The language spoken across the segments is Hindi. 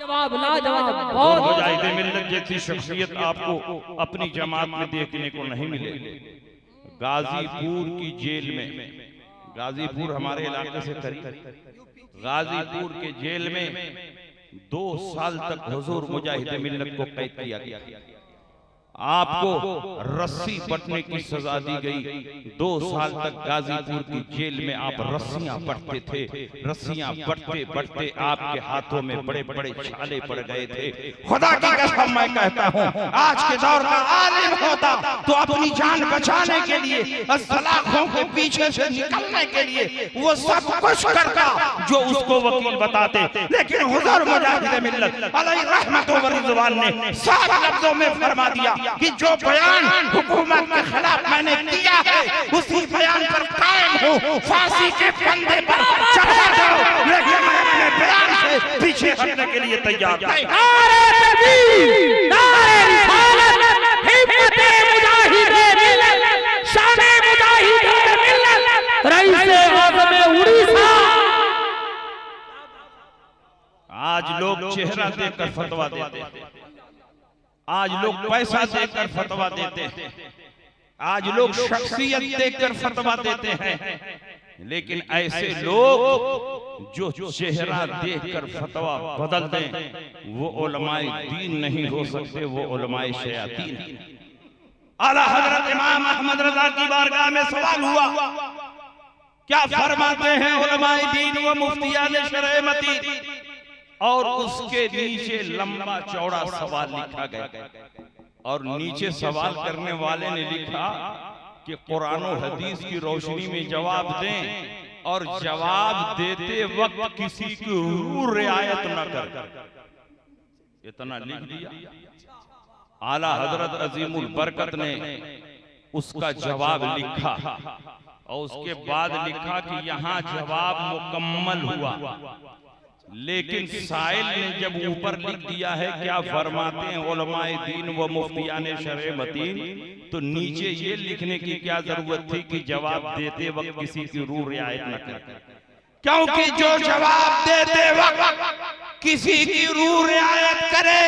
मुजाहिद मिल्लत जैसी शख्सियत आपको अपनी जमात में देखने को नहीं मिलेगी। गाजीपुर की जेल में, गाजीपुर हमारे इलाके से करीब, गाजीपुर के जेल में 2 साल तक हुजूर मुजाहिद मिल्लत को कैद किया गया। आपको रस्सी बटने की सजा दी गई। 2 साल तक गाजीपुर की जेल में आप रस्सियां बटते थे। रस्सियां बटते बटते आपके हाथों में बड़े बड़े छाले पड़ गए थे। खुदा की कसम मैं कहता हूं, आज के दौर का आलिम होता तो अपनी जान बचाने के लिए, सलाखों के पीछे से निकलने के लिए वो सब कुछ करता जो उसको वकील बताते। लेकिन हुजूर मुजाहिद मिल्लत अलैहि रहमत व रिज़वान ने साफ लफ्जों में फरमा दिया कि जो बयान हुकूमत के खिलाफ मैंने किया है उसी बयान पर कायम हूँ, फांसी के फंदे पर चढ़ा दो, लेकिन मैं अपने बयान से पीछे हटने के लिए तैयार नहीं। नारे तकबीर, नारे रिसालत, हिम्मते मुजाहिदे मिल्लत, शाने मुजाहिदे मिल्लत, रईसे आज़म उड़ीसा। आज लोग चेहरा देखकर फतवा देते हैं, आज लोग पैसा देकर फतवा देते हैं, आज लोग शख्सियत देकर फतवा देते हैं। लेकिन ऐसे लोग जो चेहरा देखकर फतवा बदल दें वो उलमाए दीन नहीं हो सकते, वो उलमाए शयातीन हैं। आला हजरत इमाम अहमद रजा की बारगाह में सवाल हुआ, क्या फरमाते हैं उलमाए दीन व मुफ्तियान शरअ मतीन, और उसके नीचे लंबा चौड़ा सवाल लिखा गया। और नीचे सवाल करने वाले ने लिखा कि कुरान और हदीस की रोशनी में जवाब दें और जवाब देते वक्त किसी की रूह रियायत न कर। इतना लिख दिया। आला हजरत अजीमुल बरकत ने उसका जवाब लिखा और उसके बाद लिखा कि यहाँ जवाब मुकम्मल हुआ। लेकिन साइल ने जब ऊपर लिख दिया है क्या फरमाते हैं उलमाए दीन व मुफ्तियान शरअ मतीन, तो नीचे ये लिखने की क्या जरूरत थी कि जवाब देते वक्त किसी की रूह रियायत न करे, क्योंकि जो जवाब देते वक्त किसी की रूह रियायत करे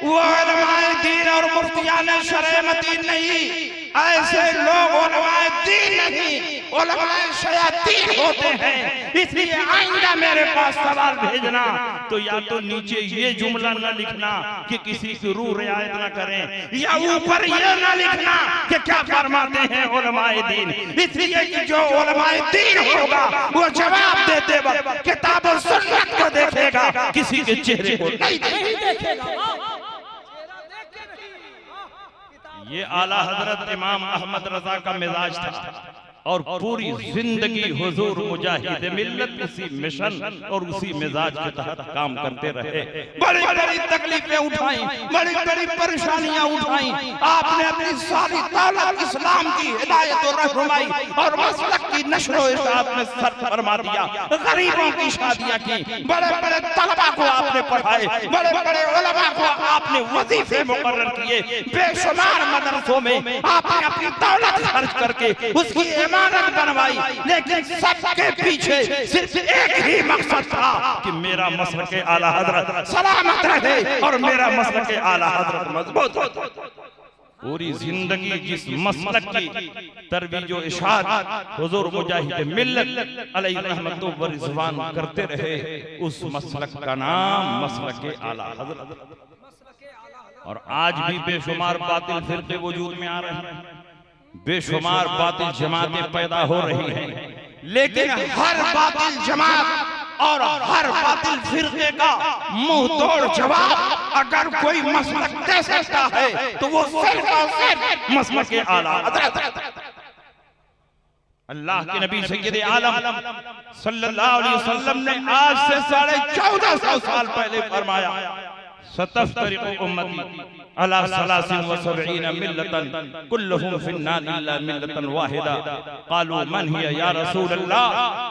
वो उलमाए दीन और मुफ्तियान शरअ मतीन नहीं। ऐसे लोग उलमाए दीन नहीं, उलमाए शयातीन होते हैं। इसलिए आइंदा मेरे पास सवाल भेजना तो या तो नीचे ये जुमला न लिखना कि किसी की रूह रियायत न करें, या ऊपर ये न लिखना कि क्या फरमाते हैं उलमाए दीन। इसलिए कि जो उलमाए दीन होगा वो जवाब देते वक्त किताब और सुन्नत को देखेगा, किसी के चेहरे को नहीं देखेगा। ये आला हजरत इमाम अहमद रजा का मिजाज था और पूरी जिंदगी हुजूर मुजाहिद मिल्लत उसी मिशन और उसी मिजाज के तहत काम करते रहे। बड़ी बड़ी तकलीफें उठाई, बड़ी बड़ी परेशानियां उठाई। आपने अपनी सारी दौलत इस्लाम की हिदायत और रहनुमाई और मसलक की नशर व इशाअत में सर्फ फरमा दिया। गरीबों की शादियां की, बड़े बड़े तलबा को आपने पढ़ाए, बड़े बड़े उलमा को आपने वजीफे मुकर्रर किए। बेशुमार मदरसों में आपने अपनी दौलत खर्च करके उसकी इमारत बनवाई। लेकिन सबके पीछे सिर्फ एक ही मकसद था कि मेरा मसलक आला हजरत सलामत रहे और मेरा मसलक आला हजरत मजबूत हो। पूरी जिंदगी जिस मसलक की तरबीज व इशाअत हुजूर मुजाहिद मिल्लत अलैहि रहमत व रिज़वान करते रहे, उस मसलक का नाम मसलक आला हजरत। और आज भी बेशुमार बातिल फिरके वजूद में आ रहे हैं, बेशुमार बातिल जमातें पैदा हो रही हैं, लेकिन हर बातिल जमात और हर बातिल फिरके का मुंह तोड़ जवाब अगर कोई मसलक दे सकता है तो वो सिर्फ और सिर्फ मसलक के आला हज़रत। अल्लाह के नबी सैयद आलम सल्लल्लाहु अलैहि वसल्लम ने आज से 1450 साल पहले फरमाया, सतफ्तरिकु उम्मती अला सलासिन व सबईन मिल्लतन कुल्लुहुम फिन्नार इल्ला मिल्लतन वाहिदा। क़ालू मन हिया या रसूल अल्लाह?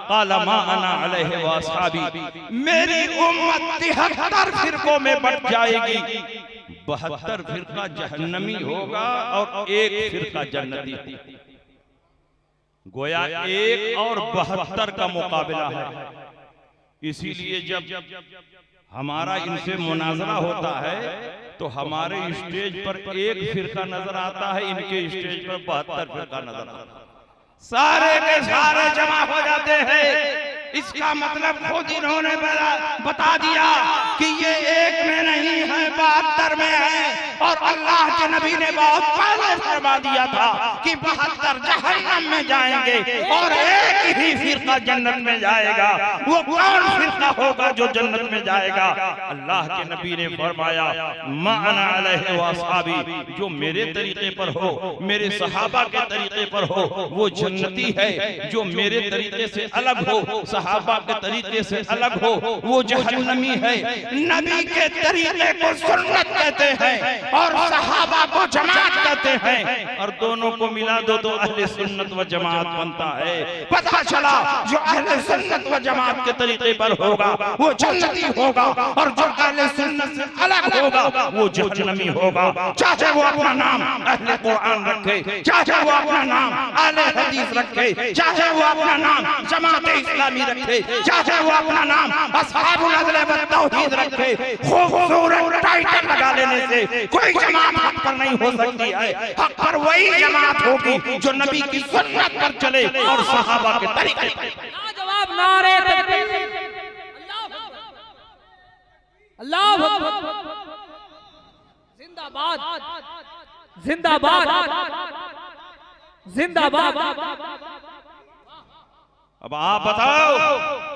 क़ाल मा अना अलैहि व अस्हाबी। मेरी उम्मत 73 फिरकों में बट जाएगी, 72 फिरका जहन्नमी होगा और एक फिरका जन्नती। गोया 1 और 72 का मुकाबला है। इसीलिए जब हमारा इनसे मुनाजरा होता है तो हमारे स्टेज पर एक फिरका नजर आता है, इनके स्टेज पर 72 फिरका नजर आता है। सारे के सारे जमा हो जाते हैं। इसका मतलब खुद इन्होंने बता दिया कि ये एक में नहीं है, 72 में है। और अल्लाह के नबी ने बहुत पहले फरमा दिया था कि 72 जहन्नम में जाएंगे और एक ही फिरका जन्नत में जाएगा। वो कौन फिरका होगा जो जन्नत में जाएगा? अल्लाह के नबी ने फरमाया माना अलैहि व अस्हाबी, जो मेरे तरीके पर हो, मेरे सहाबा के तरीके पर हो, वो जन्नती है। जो मेरे तरीके से अलग हो, सहाबा के तरीके से अलग हो, वो जहन्नमी है। नबी के तरीके को सुन्नत कहते हैं और सहाबा को जमात कहते हैं, और दोनों को मिला दो तो अहले सुन्नत व जमात बनता है। पता चला जो अहले सुन्नत व जमात के तरीके पर होगा वो जन्नती होगा, और जो अहले सुन्नत से अलग होगा वो जहन्नमी होगा। चाहे वो अपना नाम अहले कुरान रखे, चाहे वो अपना नाम अहले हदीस रखे, चाहे वो अपना नाम जमात इस्लामी रखे, चाहे वो अपना नाम असहाबुल अदल व तौहीद रखे। खूबसूरत टाइटल लगा लेने से कोई जमात हक पर नहीं हो सकती है। हक पर वही जमात होगी जो नबी की सुन्नत पर चले और सहाबा के तरीके पर। जवाब नारे तकबीर, अल्लाह अकबर, जिंदाबाद जिंदाबाद जिंदाबाद। अब आप बताओ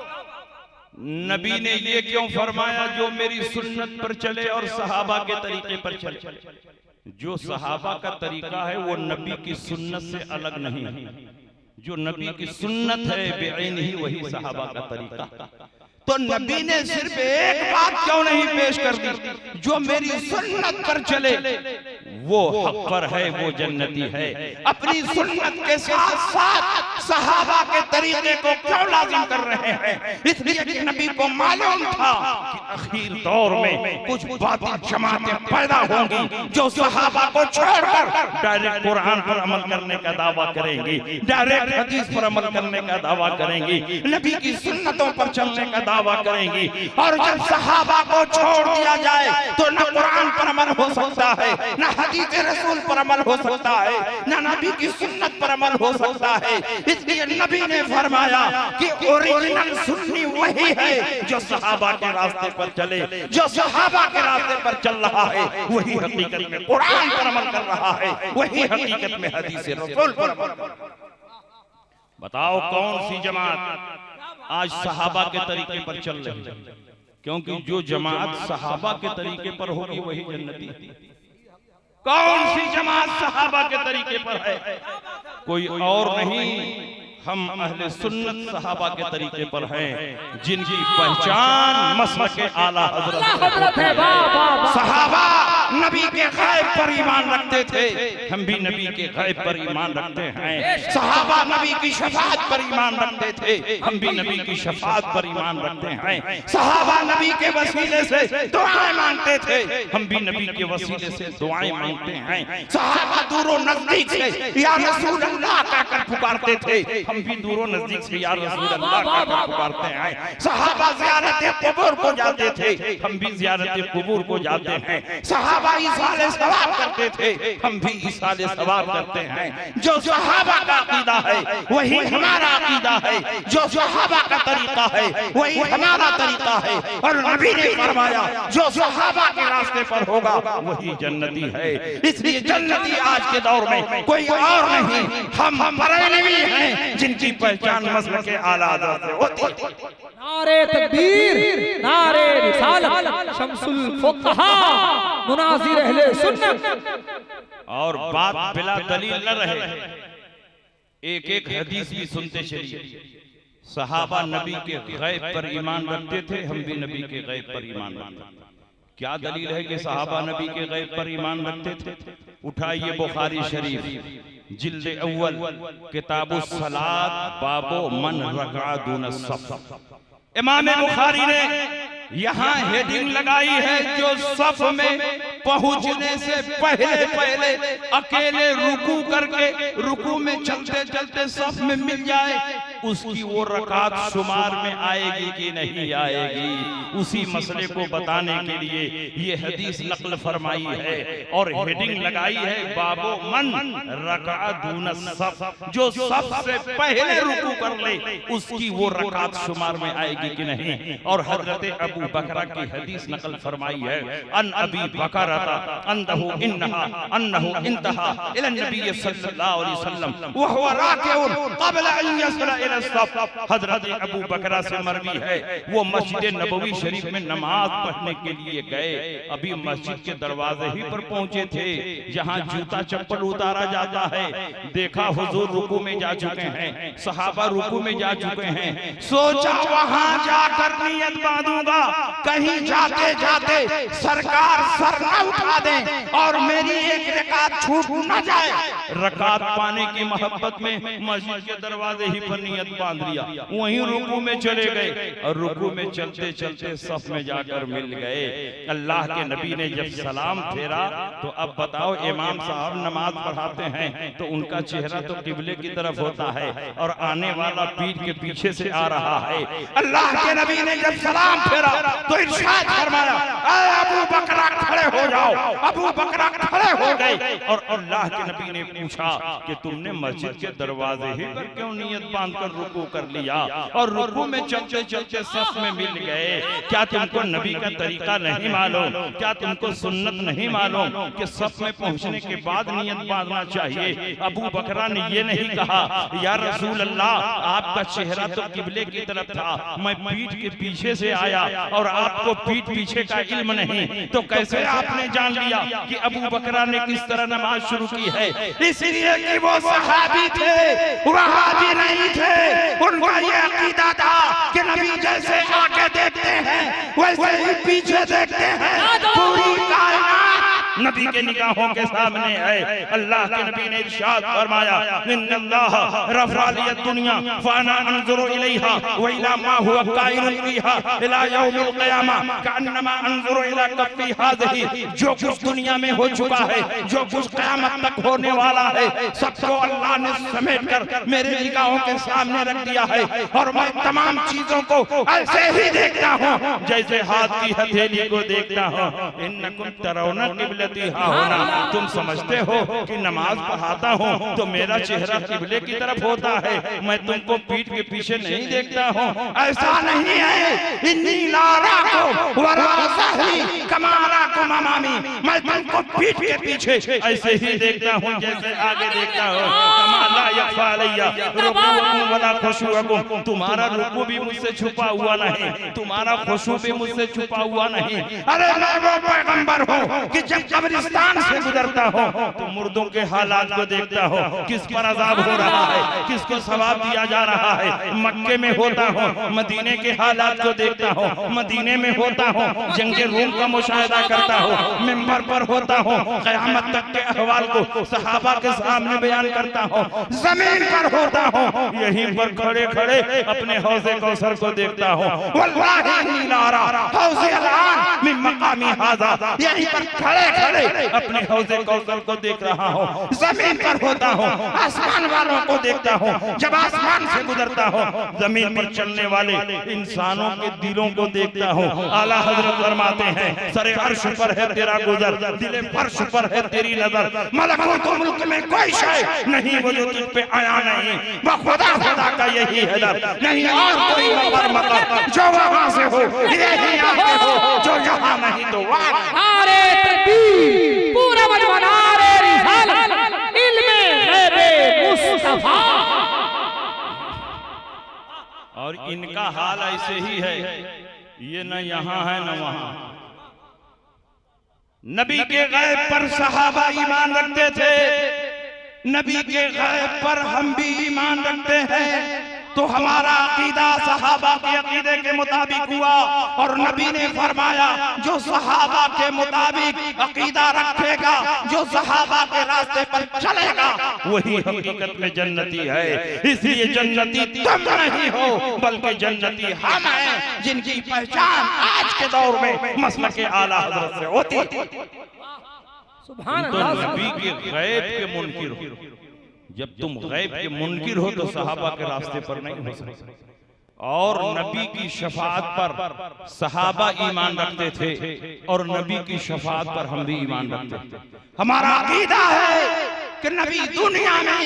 नबी ने ये क्यों फरमाया जो मेरी सुन्नत पर चले और सहाबा के तरीके पर चले? जो सहाबा का तरीका है वो नबी की सुन्नत से अलग नहीं है। जो नबी की सुन्नत है बेईन ही वही सहाबा का तरीका। तो नबी ने सिर्फ एक बात क्यों नहीं पेश कर दी? जो मेरी सुन्नत पर चले वो हक पर है, वो जन्नती है। अपनी सुन्नत के साथ साथ सहाबा के तरीके को क्यों लाजिम कर रहे हैं? इसलिए कि नबी को मालूम था कि आखिर दौर में कुछ बातिल जमातें पैदा होंगी जो सहाबा को छोड़कर डायरेक्ट कुरान पर अमल करने का दावा करेंगी, डायरेक्ट हदीस पर अमल करने का दावा करेंगी, नबी की सुन्नतों पर चलने का दावा करेंगी। और जब सहाबा को छोड़ दिया जाए तो न कुरान पर अमल हो सकता है, न हदीस रसूल पर अमल हो सकता है, न नबी की सुन्नत पर अमल हो सकता है। इसलिए नबी ने फरमाया कि ओरिजिनल सुन्नी वही है जो सहाबा के रास्ते पर चले। जो सहाबा के रास्ते पर चल रहा है वही हकीकत में कुरान पर अमल कर रहा है, वही हकीकत में हदीस रसूल पर अमल कर रहा है। बताओ कौन सी जमात आज सहाबा के तरीके पर चल रही है? क्योंकि जो जमात सहाबा के तरीके पर होगी वही जन्नती। कौन सी जमात सहाबा के तरीके पर है? कोई और नहीं, हम अहले सुन्नत सहाबा के तरीके पर हैं, जिनकी पहचान मसलक आला हजरत है। सहाबा नबी के गैब पर ईमान रखते थे, हम भी नबी के गैब पर ईमान रखते हैं। सहाबा नबी की शफाअत पर ईमान रखते थे, हम भी नबी की शफाअत पर ईमान रखते हैं। सहाबा नबी के वसीले से दुआएं मांगते थे, हम भी नबी के वसीले से दुआएं मांगते हैं। सहाबा दूरों नजदीक से या रसूल अल्लाह कहकर पुकारते थे, हम भी दूरों नजदीक से या रसूल अल्लाह कहकर पुकारते हैं। सहाबा ज़ियारत क़ुबूर को जाते थे, हम भी ज़ियारत क़ुबूर को जाते हैं। सहाबा इसाले सवाब करते थे, हम भी इसाले सवाब करते हैं। जो सहाबा का अकीदा है वही हमारा अकीदा है, जो सहाबा का तरीका है वही हमारा तरीका है। और नबी ने फरमाया जो सहाबा के रास्ते पर होगा वही जन्नती है। इसलिए जन्नती आज के दौर में कोई और नहीं, हम बरेलवी हैं जिनकी पहचान मसलक के आला हज़रत से होती है। नारे तकबीर, नारे रिसालत, शम्सुल फुक़हा, मुनाज़िर अहले सुन्नत। और बात बिला दलील न रहे, एक एक हदीस भी सुनते चलिए। सहाबा नबी के गैब पर ईमान रखते थे, हम भी नबी के गैब पर ईमान रखते थे। क्या दलील है कि सहाबा नबी के गैब पर ईमान रखते थे? उठाइए बुखारी शरीफ जिल्द अव्वल किताबुस सलात बाबो मन रका दून सफ। इमाम बुखारी ने यहाँ हेडिंग लगाई है जो सफ में पहुंचने से पहले पहले अकेले रुकू करके रुकू में चलते चलते सफ में मिल जाए उसकी वो रकात शुमार में आएगी कि नहीं आएगी, उसी मसले को बताने के लिए ये हदीस नकल फरमाई है और हेडिंग लगाई है बाबो मन रका दून सफ, जो सबसे पहले रुकू कर ले उसकी वो रकात शुमार में आएगी कि नहीं। और हजरत अबू बकरा की हदीस नकल फरमाई है अन अबी बकरा अन्नहु इंतहा इला नबी सल्लल्लाहु अलैहि वसल्लम व हुवा राकिउन क़ब्ल अन यसला इला सफ। हजरत अबू बकरा से मरवी है वो मस्जिद नबवी शरीफ में नमाज पढ़ने के लिए गए, अभी मस्जिद के दरवाजे ही पर पहुंचे थे जहां जूता चप्पल उतारा जाता है। देखा हुजूर रुकू में जा चुके हैं, सहाबा रुकू में जा चुके हैं। सोचा वहां जाकर नियत बांधूंगा, कहीं जाते जाते सरकार सर न उठा दें और मेरी एक रकात छूट न जाए। रकात पाने की मोहब्बत में मस्जिद के दरवाजे ही पर नियत बांध लिया, वहीं रुकू में चले गए और रुकू में चलते चलते सफ में जाकर मिल गए। अल्लाह के नबी ने जब सलाम फेरा तो अब बताओ इमाम साहब नमाज पढ़ाते हैं तो उनका चेहरा तो किबले की तरफ होता है और आने वाला पीठ के पीछे से आ रहा है। अल्लाह के नबी ने जब सलाम फेरा तो इरशाद फरमाया अबू बकरा खड़े हो जाओ। अबू बकरा खड़े हो गए और अल्लाह के नबी ने पूछा कि तुमने मस्जिद के दरवाजे ही पर क्यों नियत बांधकर रुकू कर लिया और रुकू में चलते चलते सफ में मिल गए? क्या तुमको नबी का तरीका नहीं मालूम? क्या तुमको सुन्नत नहीं मालूम कि सफ में पहुंचने के बाद नियत बांधना चाहिए? अबू बकरा ने ये नहीं कहा या रसूल अल्लाह आपका चेहरा तो किबले की तरफ था, मैं पीठ के पीछे से आया और आपको पीठ पीछे का इल्म नहीं, तो कैसे आपने जान लिया कि अबू बकरा ने किस तरह नमाज शुरू की है? इसलिए कि वो सहाबी थे, वहाबी नहीं थे। उनका ये अकीदा था कि नबी जैसे आगे देखते हैं वैसे ही पीछे देखते हैं। पूरी कायनात नबी के निगाहों के सामने है। अल्लाह के नबी ने इरशाद फरमाया इन्नल्लाह रफ़अ लिय दुनिया फ़अना अंज़ुरु इलैहा व इला मा हुवा काइनुन फ़ीहा इला यौमिल क़ियामा कअन्नमा अंज़ुरु इला कफ़्फ़ी हाज़िही। जो कुछ दुनिया में हो चुका है, जो कुछ क़यामत तक होने वाला है, सबको अल्लाह ने समेटकर मेरे निगाहों के सामने रख दिया है और मैं तमाम चीजों को ऐसे ही देखता हूँ जैसे हाथ की हथेली को देखता हूँ। इन्नकुम तरौना क़िबलती हाहुना, तुम समझते हो कि नमाज पढ़ाता हूँ तो मेरा चेहरा किबले की तरफ होता है, मैं तुमको पीठ के पीछे नहीं देखता हूँ। ऐसा नहीं है। इन्नी लाराकुम वरासही कमा राकुम अमामी, मैं तुमको पीठ के पीछे ऐसे ही देखता हूँ जैसे आगे देखता हूँ। कमा ला यख्फा अलैया रुकूअकुम वला खुशूअकुम, तुम्हारा रुकू भी मुझसे छुपा हुआ नहीं, तुम्हारा खुशू भी मुझसे छुपा हुआ नहीं। अरे मैं वो पैगंबर हूँ कि जब कब्रिस्तान से गुजरता हूँ तो मुर्दों के हालात को देखता हूँ, किस पर अजाब हो रहा है, किसको सवाब दिया जा रहा है। मक्के में होता हूँ, मदीने के हालात को देखता हूँ, मदीने में होता हूँ, जंगे रूम का मुशाहिदा करता हूँ, मिंबर पर होता हूँ, क़यामत तक के अहवाल को सहाबा के सामने बयान करता हूँ। जमीन पर होता हूँ, यहीं पर खड़े खड़े अपने हौज़े कौसर को देखता हूँ। वल्लाहि इन्नी लारा हौज़े अल-आन मिन मकामी हाज़ा, यहीं पर खड़े खड़े अपने हौज़े कौसर को देख रहा हूँ। जमीन पर होता हूँ, आसमान वालों को देखता हूँ, जब आसमान से गुजरता हूँ जमीन पर चलने वाले इंसानों के दिलों को देखता हूँ। आला हजरत फरमाते हैं सरे अर्श पर है तेरा गुजर, दिले फर्श पर है तेरी नजर, मलकुत मुल्क में कोई शय नहीं वो जो तुझ पे आया नहीं, वो खुदा खुदा का यही है दर, नहीं और कोई मगर मगर जो वहां से हो यही आगे हो, जो यहाँ नहीं तो वहां। नारे तकबीर, पूरा मजमा नारे रिसालत, इल्मे गैबे मुस्तफा। और इनका हाल ऐसे ही है, ये न यहाँ है न वहाँ। नबी के गैब पर सहाबा ईमान रखते थे, नबी के गैब पर हम भी ईमान रखते हैं। तो हमारा अकीदा सहाबा के अकीदे के मुताबिक हुआ और नबी ने फरमाया जो सहाबा के मुताबिक अकीदा रखेगा, जो सहाबा के रास्ते पर चलेगा, वही हकीकत में जन्नती है। इसलिए जन्नती तुम नहीं हो बल्कि जन्नती हम हैं, जिनकी पहचान आज के दौर में मसलक आला हज़रत से होती है। सुभान तो अल्लाह। नबी के गैब के मुनकिर हो, जब तुम गैब के मुनकिर हो तो सहाबा के रास्ते पर नहीं हो सकते। और नबी की शफाअत पर सहाबा ईमान रखते थे और नबी की शफाअत पर हम भी ईमान रखते थे। हमारा अकीदा है कि नबी दुनिया में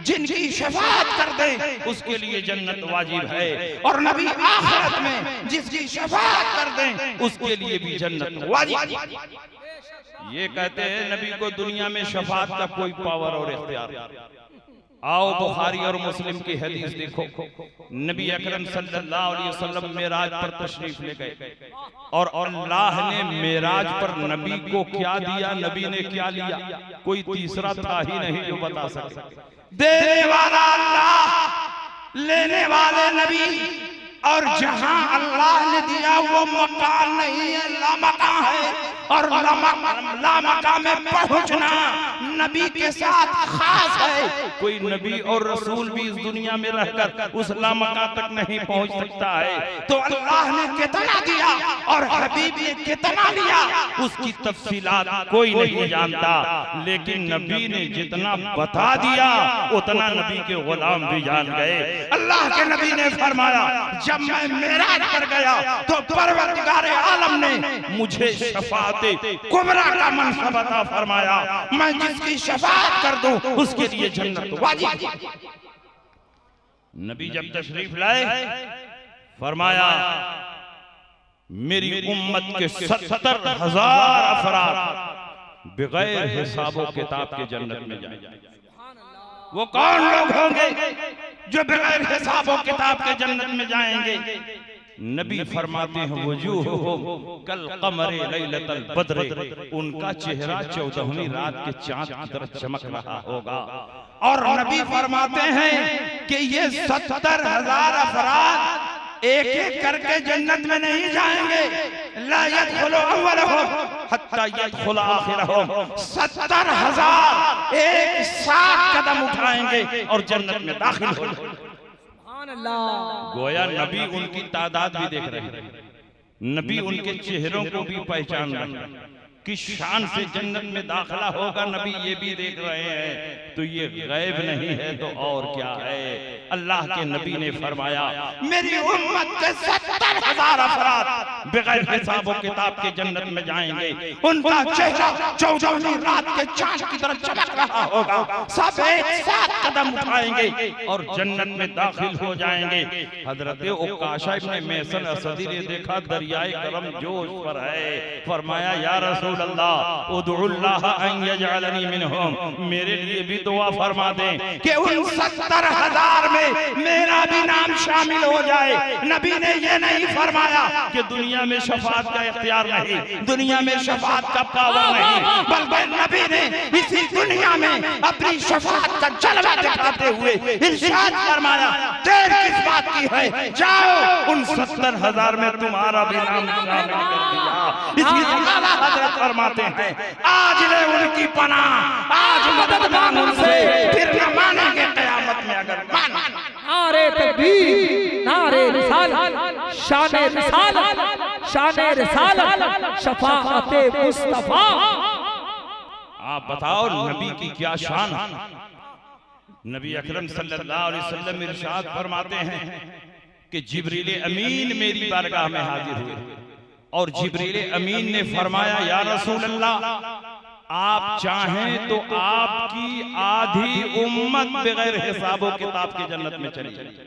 जिनकी शफाअत कर दे उसके लिए जन्नत वाजिब है, और नबी आखिरत में जिसकी शफाअत कर दे उसके लिए भी जन्नत वाजिब। ये कहते हैं नबी को दुनिया में शफाअत का कोई पावर और इख्तियार। आओ बुखारी और मुस्लिम की हदीस देखो, नबी अकरम सल्लल्लाहु अलैहि वसल्लम मेराज पर तशरीफ ले गए और अल्लाह ने मेराज पर नबी को क्या दिया, नबी ने क्या लिया, कोई तीसरा था ही नहीं जो बता सके। देने वाला अल्लाह, लेने वाले नबी, और जहां अल्लाह ने दिया वो मकान नहीं है, लामकान है, और लामकान में पहुंचना नबी के साथ खास है। कोई नबी और रसूल भी इस दुनिया में रहकर उस लामकान तक नहीं पहुंच सकता है। तो अल्लाह ने कितना दिया और हबीब ने कितना लिया उसकी तफसीलात कोई नहीं जानता, लेकिन नबी ने जितना बता दिया उतना नबी के गुलाम भी जान गए। अल्लाह के नबी ने फरमाया, जब मैं मेराज पर गया तो परवरदिगार आलम ने मुझे शफाअत कुबरा का मनसब अता फरमाया, मैं जिसकी शफाअत कर दूं उसके लिए जन्नत वाजिब। नबी जब तशरीफ लाए फरमाया, मेरी उम्मत के 70,000 अफराद बगैर हिसाबो किताब के जन्नत में जाएंगे। वो कौन लोग होंगे जो बगैर हिसाबो किताब के जन्नत में जाएंगे? नबी फरमाते हैं, वजूह कल कमरे लैलतल बद्र, उनका चेहरा 14वीं रात के चांद की तरह चमक रहा होगा। और नबी फरमाते हैं कि ये 70,000 अफराद एक एक करके जन्नत में नहीं जाएंगे, ला यदखुलु अव्वलहुम हत्ता यदखुल आखिरहुम, 70,000 एक साथ कदम उठाएंगे और जन्नत में दाखिल हो जाएंगे। गोया नबी उनकी तादाद भी देख रहे हैं, नबी उनके चेहरों को भी पहचान रहे हैं, किस शान से जन्नत में दाखिला होगा नबी ये भी देख रहे हैं। तो ये गैब नहीं है तो और क्या है? अल्लाह के नबी ने फरमाया, मेरी उम्मत के 70,000 अफराद बगैर हिसाब और किताब के जन्नत में जाएंगे, उनका चेहरा 14वीं रात के चांद की तरह चमक रहा होगा, सब एक साथ कदम उठाएंगे और जन्नत में दाखिल हो जाएंगे। हजरत उकाशा इब्न महसन असदी ने देखा दरियाए करम जोश पर है, फरमाया, या रसूल अल्लाह उदुल्लाह अन यजअलनी मिनहुम, मेरे लिए भी दुआ फरमा दें कि उन 70,000 में मेरा भी नाम शामिल हो जाए। नबी ने ये नहीं फरमाया कि दुनिया में शफाअत का इख्तियार नहीं, दुनिया में शफाअत का पावर नहीं, बल्कि नबी ने इसी दुनिया में अपनी शफाअत का जलवा दिखाते हुए इरशाद फरमाया, देर किस बात की है, जाओ उन 70,000 में तुम्हारा भी नाम शामिल कर दिया। इसलिए आला हजरत फरमाते हैं, आज ले उनकी पनाह, आज मदद मांग उनसे, फिर न मानेंगे क़यामत में अगर माना। नारे तकबीर, नारे रिसालत, शाने रिसालत, शाने रिसालत, शफाअते मुस्तफा। आप बताओ नबी की क्या शान। नबी अकरम सल्लल्लाहु अलैहि वसल्लम इरशाद फरमाते हैं कि जिब्रील अमीन मेरी बारगाह में हाजिर हुए और जिब्रील अमीन ने फरमाया, या रसूल अल्लाह, आप चाहें तो आपकी आधी उम्मत बगैर हिसाबो किताब के जन्नत में चली जाए,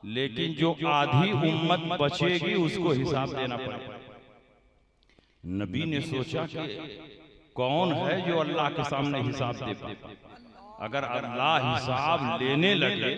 लेकिन जो आधी उम्मत बचेगी उसको हिसाब देना पड़ेगा। नबी ने सोचा कि कौन है जो अल्लाह के सामने हिसाब दे पाए। अगर अल्लाह हिसाब लेने लगे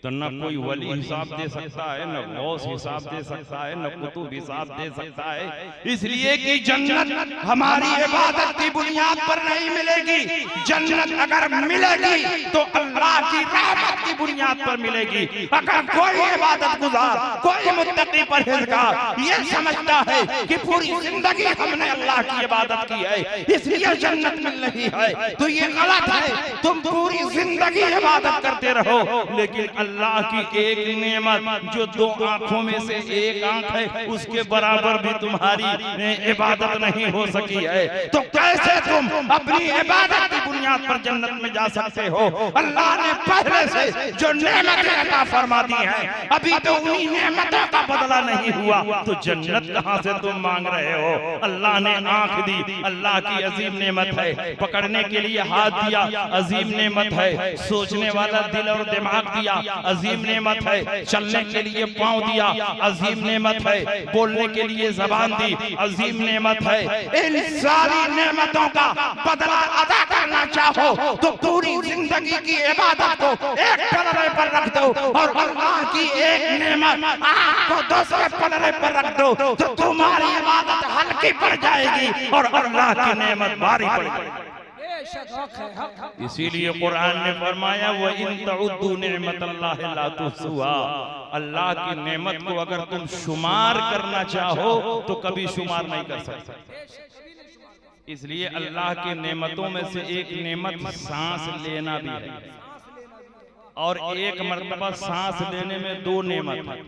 तो न कोई वली हिसाब दे सकता है, न गौस हिसाब दे सकता है, न कुतुब हिसाब दे सकता है। इसलिए कि जन्नत हमारी इबादत की बुनियाद पर नहीं मिलेगी, जन्नत अगर मिलेगी तो अल्लाह की रहमत की बुनियाद पर मिलेगी। अगर कोई इबादत गुजार, कोई मुत्तकी परहेजगार ये समझता है कि पूरी जिंदगी हमने अल्लाह की इबादत की है इसलिए जन्नत मिल रही है, तो ये गलत है। तुम पूरी जिंदगी इबादत करते रहो लेकिन अल्लाह की एक नेमत जो दो आंखों में से एक आंख है उसके बराबर भी तुम्हारी इबादत नहीं हो सकी है, तो कैसे तुम अपनी इबादत की बुनियाद पर जन्नत में जा सकते हो? अल्लाह ने पहले से जो नेमतें अता फरमा दी हैं, अभी तो उन्हीं नेमतों का बदला नहीं हुआ, तो जन्नत कहां से तुम मांग रहे हो? अल्लाह ने आंख दी, अल्लाह की अजीम नेमत है। पकड़ने के लिए हाथ दिया, अजीम नेमत है। सोचने वाला दिल और दिमाग दिया, अजीम नेमत है। चलने के लिए पांव दिया, अजीम नेमत है। बोलने के लिए जबान दी, अजीम नेमत है। इन सारी नेमतों का बदला अदा करना चाहो तो पूरी जिंदगी की इबादत को एक पलड़े पर रख दो और अल्लाह की एक नेमत आंख को दूसरे पलड़े पर रख दो, तो तुम्हारी इबादत हल्की पड़ जाएगी और अल्लाह की नेमत भारी पड़ जाएगी। इसीलिए कुरान ने फरमाया व इन तउद्दू निअमतल्लाहि ला तुहसूहा, अल्लाह की नेमत को अगर तुम शुमार करना चाहो तो कभी शुमार नहीं कर सकते। इसलिए अल्लाह की नेमतों में से एक नेमत सांस लेना भी है, और एक मर्तबा सांस लेने में दो नेमत है।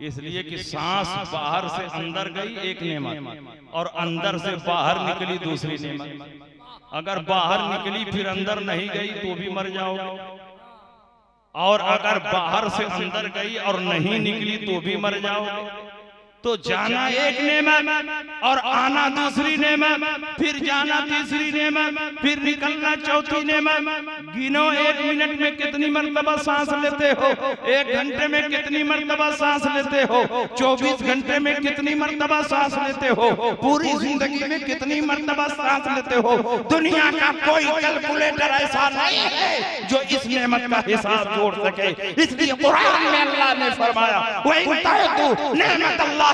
इसलिए कि सांस बाहर से अंदर गई एक नेमत, और अंदर से बाहर निकली दूसरी नेमत। अगर बाहर निकली फिर अंदर नहीं गई तो भी मर जाओगे, और अगर बाहर से अंदर गई और नहीं निकली तो भी मर जाओगे। तो जाना एक नेमत और आना दूसरी नेमत, फिर जाना तीसरी नेमत, फिर निकलना चौथी नेमत। गिनो 1 मिनट में कितनी मरतबा सांस लेते हो, 1 घंटे में कितनी मरतबा सांस लेते हो, 24 घंटे में कितनी मरतबा सांस लेते हो, पूरी जिंदगी में कितनी मरतबा सांस लेते हो। दुनिया का कोई कैलकुलेटर ऐसा नहीं है जो इस नेमत का हिसाब जोड़ सके। इसलिए कुरान में अल्लाह ने फरमाया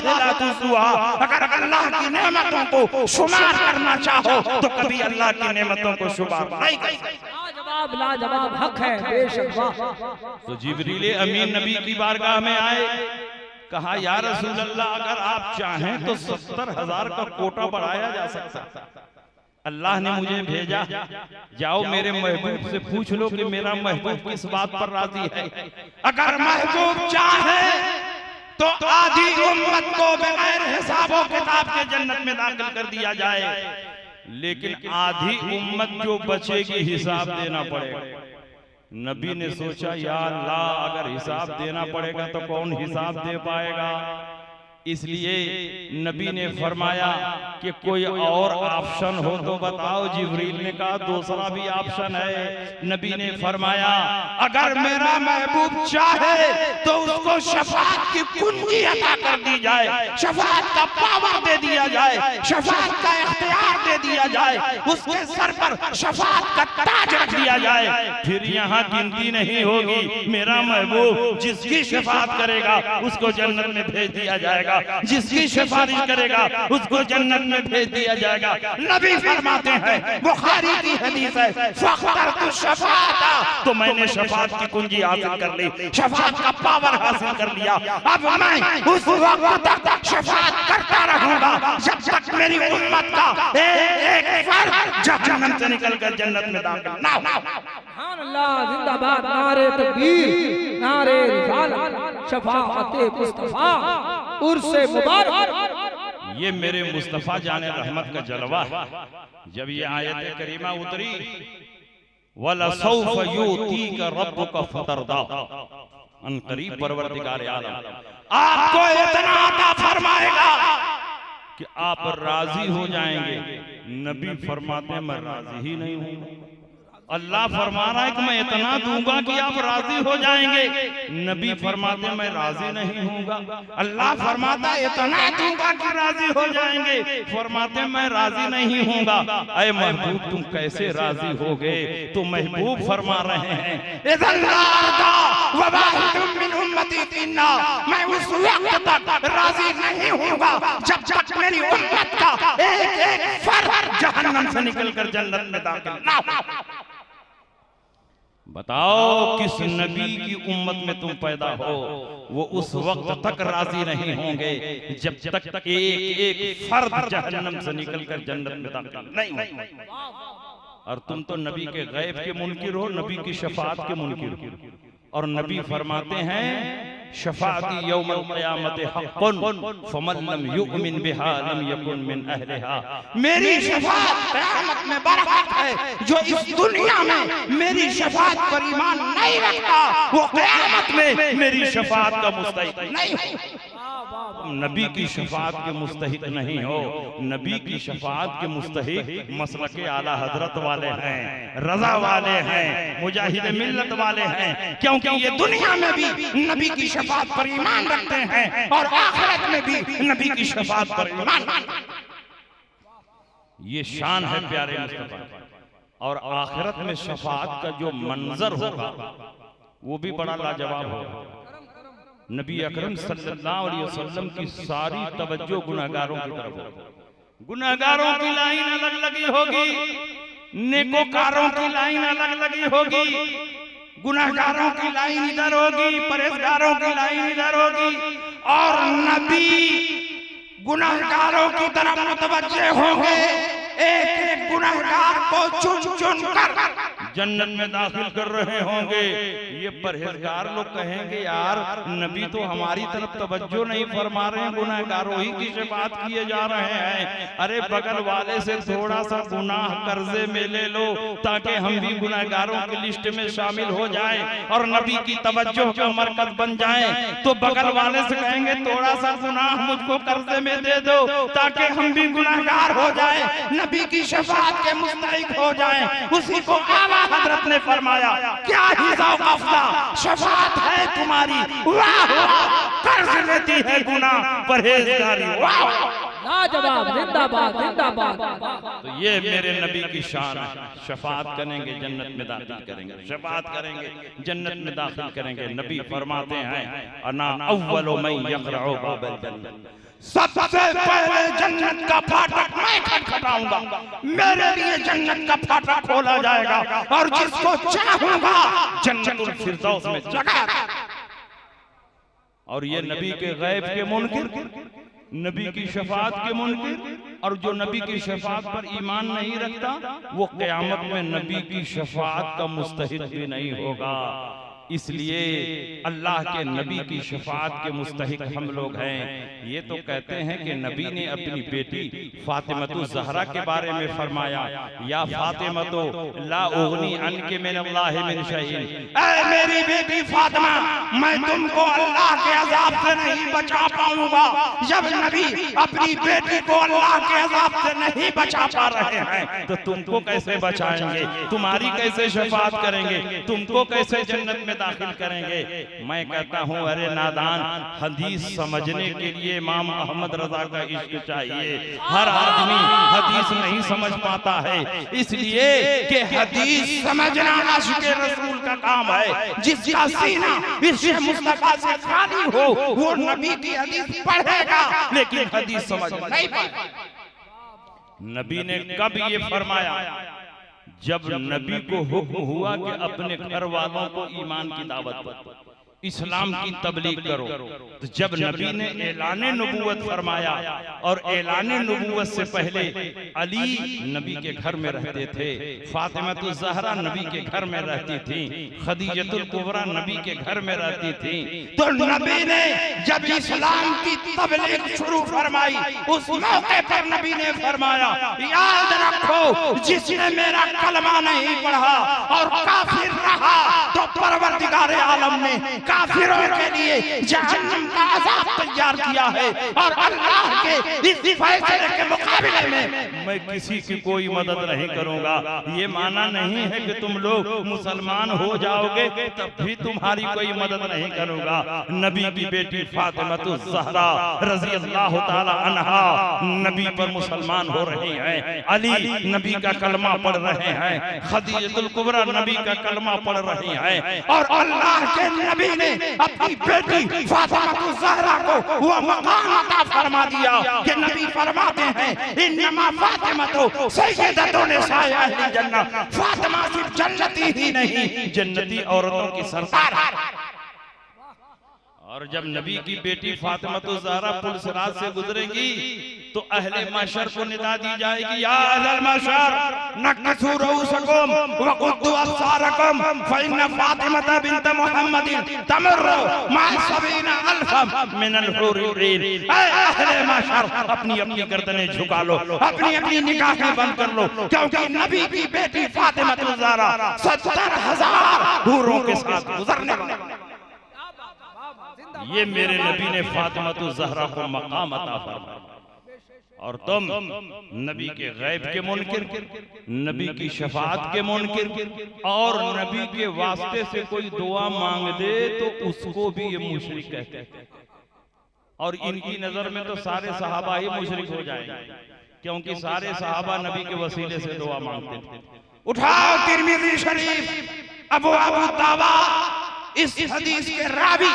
अगर अल्लाह की नेमतों को शुमार करना चाहो तो कभी अल्लाह की नेमतों को शुमार नहीं कर सकते। लाजवाब हक है, बेशक वाह। तो जिब्रील अमीन नबी की बारगाह में आए, कहा या रसूल अल्लाह अगर आप चाहें तो 70,000 का कोटा बढ़ाया जा सकता। अल्लाह ने मुझे भेजा, जाओ मेरे महबूब से पूछ लो कि मेरा महबूब किस बात पर राजी है। अगर महबूब चाहे तो आधी उम्मत को बगैर हिसाबो किताब के जन्नत में दाखिल कर दिया जाए, लेकिन आधी उम्मत जो बचेगी हिसाब देना पड़ेगा। नबी ने सोचा या अल्लाह अगर हिसाब देना पड़ेगा तो कौन हिसाब दे पाएगा। इसलिए नबी ने फरमाया कि कोई और ऑप्शन हो तो बताओ। जिब्रील ने कहा दूसरा भी ऑप्शन है। नबी ने फरमाया अगर मेरा महबूब चाहे तो उसको शफाअत की कुंजी अता कर दी जाए, शफाअत का पावर दे दिया जाए, शफाअत का इख्तियार दे दिया जाए, उसके सर पर शफाअत का ताज रख दिया जाए। फिर यहाँ गिनती नहीं होगी, मेरा महबूब जिसकी शफाअत करेगा उसको जन्नत में भेज दिया जाएगा, जिसकी सिफारिश करेगा उसको जन्नत में भेज दिया जाएगा। नबी फरमाते हैं, बुखारी की हदीस है, फख्तरतु शफाअता, तो मैंने शफाअत की कुंजी हासिल कर ली, शफाअत का पावर हासिल कर लिया। अब मैं उस वक्त तक शफाअत करता रहूंगा जब तक मेरी उम्मत का एक फर्द जहन्नम से निकलकर जन्नत में दाखिल ना हो। सुभान अल्लाह, जिंदाबाद, नारे तकबीर, नारे रिसालत, शफाअते मुस्तफा, उर्से मुबारक। ये मेरे मुस्तफा जाने रहमत का जलवा है। जब ये आयत करीमा उतरी वलसौफ युतीका रब्बुका फतरदा, अनकरीब परवरदिगार आलम आपको इतना अता फरमाएगा कि आप राजी हो जाएंगे। नबी फरमाते हैं मैं राजी ही नहीं हूं। अल्लाह फरमा रहा है कि मैं इतना दूंगा कि आप राजी हो जाएंगे। नबी फरमाते मैं राजी नहीं हूँगा। अल्लाह फरमाता इतना दूंगा कि राजी हो जाएंगे, फरमाते मैं राजी नहीं हूँगा। अरे महबूब तुम कैसे राजी हो गए? तो महबूब फरमा रहे हैं मैं उस वक्त तक राजी नहीं हूँगा जब तक मेरी उम्मत का एक फर्द जहन्नम से निकलकर जन्नत में दाखिल ना हो। बताओ किस नबी की उम्मत में तुम पैदा हो, वो उस वक्त तक राजी नहीं होंगे जब तक एक फर्द जहन्नम से निकलकर जन्नत में दाखिल नहीं हो। और तुम तो नबी के गैब के मुनकिर हो, नबी की शफाअत के मुनकिर हो। और नबी फरमाते हैं शफाअती यौमल क़यामत हक़्क़ुन फमन लम युमिन बिहा लम यकुन मिन अहलिहा। मेरी शफाअत क़यामत में बरहक है। जो इस दुनिया में मेरी शफाअत पर ईमान नहीं रखता वो क़यामत में मेरी शफाअत का मुस्तहिक नहीं है। नबी की शफाअत के मुस्तहिक नहीं हो। नबी की शफाअत के मुस्तहिक मसलके आला हजरत वाले हैं, रजा वाले हैं, मुजाहिद मिल्लत वाले हैं, क्योंकि ये दुनिया में भी नबी की शफाअत पर ईमान रखते हैं और आखिरत में भी नबी की शफाअत पर ईमान रखते हैं। ये शान है प्यारे मुस्तफा। और आखिरत में शफाअत का जो मंजर होगा वो भी बड़ा लाजवाब होगा। नबी अकरम सल्लल्लाहु अलैहि वसल्लम की सारी तवज्जो गुनहगारों की तरफ होगी। गुनहगारों की लाइन अलग लगी होगी, नेकोकारों की लाइन अलग लगी होगी। गुनहगारों की लाइन इधर होगी, परहेजगारों की लाइन इधर होगी, और नबी गुनहगारों की तरफ मुतवज्जे होंगे। एक एक गुनहगार को चुन चुन कर जन्नत में दाखिल कर रहे होंगे। ये परहेजगार लोग कहेंगे यार नबी तो हमारी तरफ तवज्जो नहीं फरमा रहे हैं, गुनहगारों ही की शफाअत किए जा रहे हैं। अरे बगल वाले से थोड़ा सा गुनाह कर्जे में ले लो ताकि हम भी गुनहगारों की लिस्ट में शामिल हो जाए और नबी की तवज्जो का मरकज बन जाए। तो बगल वाले से कहेंगे थोड़ा सा गुनाह मुझको कर्जे में दे दो ताकि हम भी गुनहगार हो जाए, नबी की शफाअत के मुस्तहिक हो जाए। उसी को आला हजरत ने फरमाया क्या हिसाब कफला शफाअत है तुम्हारी, वाह वाह, कर्ज लेती है गुनाह परहेजगारी, वाह लाजवाब, जिंदाबाद जिंदाबाद। तो ये मेरे नबी की शान है। शफाअत करेंगे जन्नत में दाखिल करेंगे, शफाअत करेंगे जन्नत में दाखिल करेंगे। नबी फरमाते हैं अना अव्वलु मन यक़रउ बाबल जन्नत, सबसे पहले जन्नत का फाटक मैं खटखटाऊंगा। मेरे लिए जन्नत का फाटक खोला जाएगा और जिसको चाहूंगा जन्नतुल फिरदौस में जगह। और ये नबी के गैब के मुनकिर, नबी की शफाअत के मुनकिर, और जो नबी की शफाअत पर ईमान नहीं रखता वो क़यामत में नबी की शफाअत का मुस्तहिक भी नहीं होगा। इसलिए अल्लाह के नबी की शफाअत के मुस्तहिक हम लोग हैं। ये तो कहते हैं कि नबी ने अपनी बेटी फातिमतु ज़हरा के बारे में फरमाया या फातिमतु ला उगनी अन्के मिनल्लाहि मिन शैइन, ऐ मेरी बेटी फातिमा मैं तुमको अल्लाह के अज़ाब से नहीं बचा पाऊंगा। जब नबी अपनी बेटी को अल्लाह के अज़ाब से नहीं बचा पा रहे हैं तो तुमको कैसे बचाएंगे, तुम्हारी कैसे शफाअत करेंगे, तुमको कैसे जन्नत में दाखिल करेंगे। मैं कहता हूं अरे नादान, हदीस समझने के लिए इमाम अहमद रजा का इश्क चाहिए। हर आदमी हदीस नहीं समझ पाता है, इसलिए कि हदीस समझना आशिक़ रसूल का काम है। जिसका सीना इश्क़ मुस्तफ़ा से खाली हो वो नबी की हदीस पढ़ेगा लेकिन हदीस समझ नहीं पाएगा। नबी ने कब ये फरमाया? जब नबी को हुक्म हुआ कि अपने घर वालों को ईमान की दावत दो, इस्लाम की तबलीग करो। तो जब नबी ने ऐलान नबूवत फरमाया, और ऐलान नबूवत से पहले अली नबी के घर में रहते थे, फातिमतु ज़हरा नबी के घर में रहती थी, खदीजतुल कुबरा नबी के घर में रहती थी। तो नबी ने जब इस्लाम की तबलीग शुरू फरमाई उस मौके पर नबी ने फरमाया याद रखो जिसने मेरा कलमा नहीं पढ़ा और काफिर रहा तो परवरदिगार आलम ने काफिरों के लिए जहन्नम का अज़ाब तैयार किया है। और अल्लाह के इस फैसले के मुकाबले में मैं किसी की कोई मदद नहीं करूंगा। ये माना नहीं है कि तुम लोग मुसलमान हो जाओगे तब भी तुम्हारी कोई मदद नहीं करूंगा। नबी की बेटी फातिमतु ज़हरा रज़ी अल्लाह ताला अन्हा नबी पर मुसलमान हो रही हैं, अली नबी का कलमा पढ़ रहे हैं, खदीजतुल कुबरा नबी का कलमा पढ़ रही हैं, और अल्लाह के नबी ने अपनी बेटी फातिमतु ज़हरा को वो मकाम अता फरमा दिया कि नबी फरमाते हैं इन्नमा फातिमतु सय्यदतु निसाए अहली जन्नत, फातिमा सिर्फ जन्नती ही नहीं जन्नती औरतों की सरदार। और जब नबी की बेटी फातिमतु ज़हरा पुल सिरात से गुजरेगी तो अहले माशर को निदा दी जाएगी, या अहल माशर नकसू रूसकुम व कुद्दू अब्सारकुम फइन्न फातिमा बिन्त मुहम्मदिन तमर्रु मा सबीना अल्फ मिनल हुरीन। ऐ अहले माशर, अपनी अपनी गर्दनें झुका लो, अपनी अपनी निगाहें बंद कर लो, क्योंकि नबी की बेटी फातिमा ज़हरा 70,000 हूरों के साथ गुजरने वाली। ये मेरे नबी ने फातिमा ज़हरा को मकाम अता फरमाया। और तुम नबी के गैब के मुनकिर, नबी की शफाअत के मुनकिर, और नबी के वास्ते से कोई दुआ मांग दे तो उसको भी ये मुशरिक कहते हैं। और इनकी नजर में तो सारे सहाबा ही मुशरिक हो जाएंगे, क्योंकि सारे सहाबा नबी के वसीले से दुआ मांगते थे। उठाओ तिरमिज़ी शरीफ अबू दावा, इस हदीस के रावी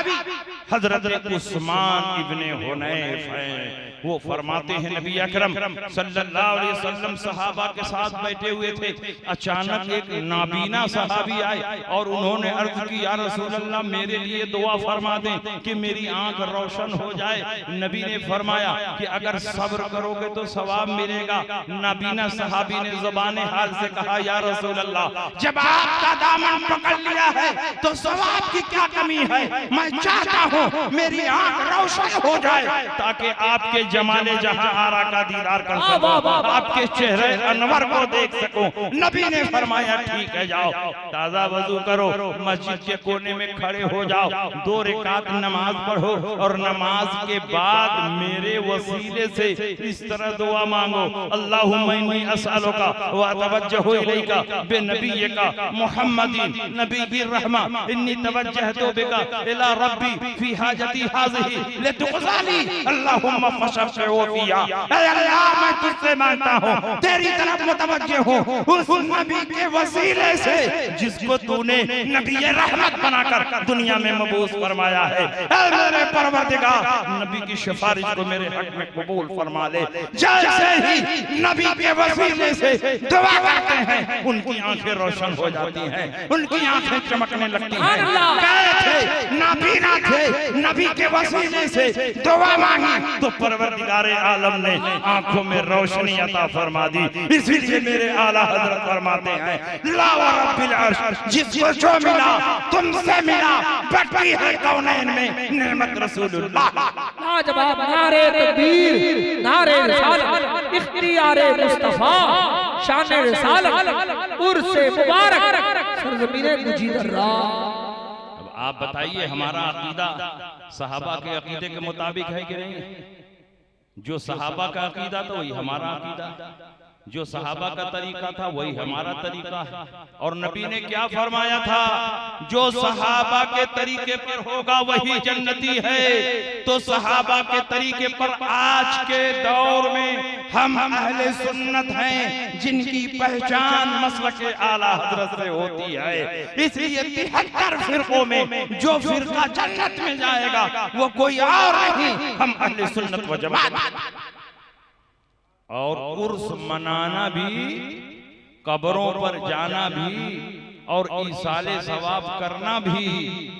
हजरत उस्मान इब्ने हुनैफ हैं। वो फरमाते हैं नबी अकरम सल्लल्लाहु अलैहि वसल्लम सहाबा के साथ बैठे हुए थे, अचानक एक नाबीना सहाबी आए और उन्होंने अर्ज की, या रसूल अल्लाह मेरे लिए दुआ फरमा दें कि मेरी आंख रोशन हो जाए। नबी ने फरमाया कि अगर सब्र करोगे तो सवाब मिलेगा। नाबीना सहाबी ने ज़ुबान हाल से कहा, या रसूल अल्लाह जब आपका दामन पकड़ लिया है तो सवाब की क्या कमी है, मैं चाहता हूँ मेरी आंख रोशन हो जाए ताकि आपके जमाले जहां आरा का दीदार कर सकूं, आपके चेहरे अनवर को देख सकूं। नबी ने फरमाया ठीक है, जाओ ताजा वजू करो, मस्जिद के कोने में खड़े हो जाओ, 2 रकात नमाज पढ़ो और नमाज के बाद मेरे वसीले से इस तरह दुआ मांगो, अल्लाहुम्मा इन्नी असअलुका व अतवज्जहु इलैका बिनबिय्यिका मुहम्मदिन नबिय्यिर रहमा इन्नी तवज्जहतु बिका इला रब्बी फी हाजती हाज़िही लितुक़ज़ाली अल्लाहुम्मा मैं तुझसे मांगता हूँ, तेरी तरफ मुतवज्जे हूँ उस नबी के वसीले से जिसको तूने नबी रहमत बनाकर दुनिया में मबूस फरमाया है। मेरे परवरदिगार नबी की सिफारिश को मेरे हक में कबूल फरमा ले। जैसे ही नबी के वसीले से दुआ करते हैं उनकी आंखें रोशन हो जाती हैं, उनकी आंखें चमकने लगती हैं। नाबीना थे, नबी के वसीले से दुआ मांगी तो परवरदिगार आलम ने आंखों में रोशनी अता फरमा दी। इसीलिए मेरे आला हजरत फरमाते हैं, ला व रब्बिल अर्श जिसको जो मिला तुमसे मिला, बटी है कौनैन में नेमत रसूलुल्लाह। लाजवाब नारे तकबीर, नारे रिसालत, इख्तियारे मुस्तफा, शान रिसालत, उर्से मुबारक, सरज़मीने मुजीदर्रा। अब आप बताइए हमारा अकीदा सहाबा के अकीदे के मुताबिक है कि नहीं? जो सहाबा का अकीदा था वही हमारा अकीदा, जो सहाबा का तरीका था वही हमारा तरीका है। और नबी ने क्या फरमाया था, जो सहाबा के तरीके पर होगा वही जन्नती है। तो सहाबा के तरीके पर आज के दौर में हम अहले सुन्नत हैं, जिनकी पहचान मसलक आला हजरत से होती है। इसलिए 73 फिरकों में जो फिरका जन्नत में जाएगा वो कोई और नहीं, हम अहले सुन्नत व जमात। और उर्स मनाना भी, कब्रों पर जाना भी और ईसाले सवाब करना भी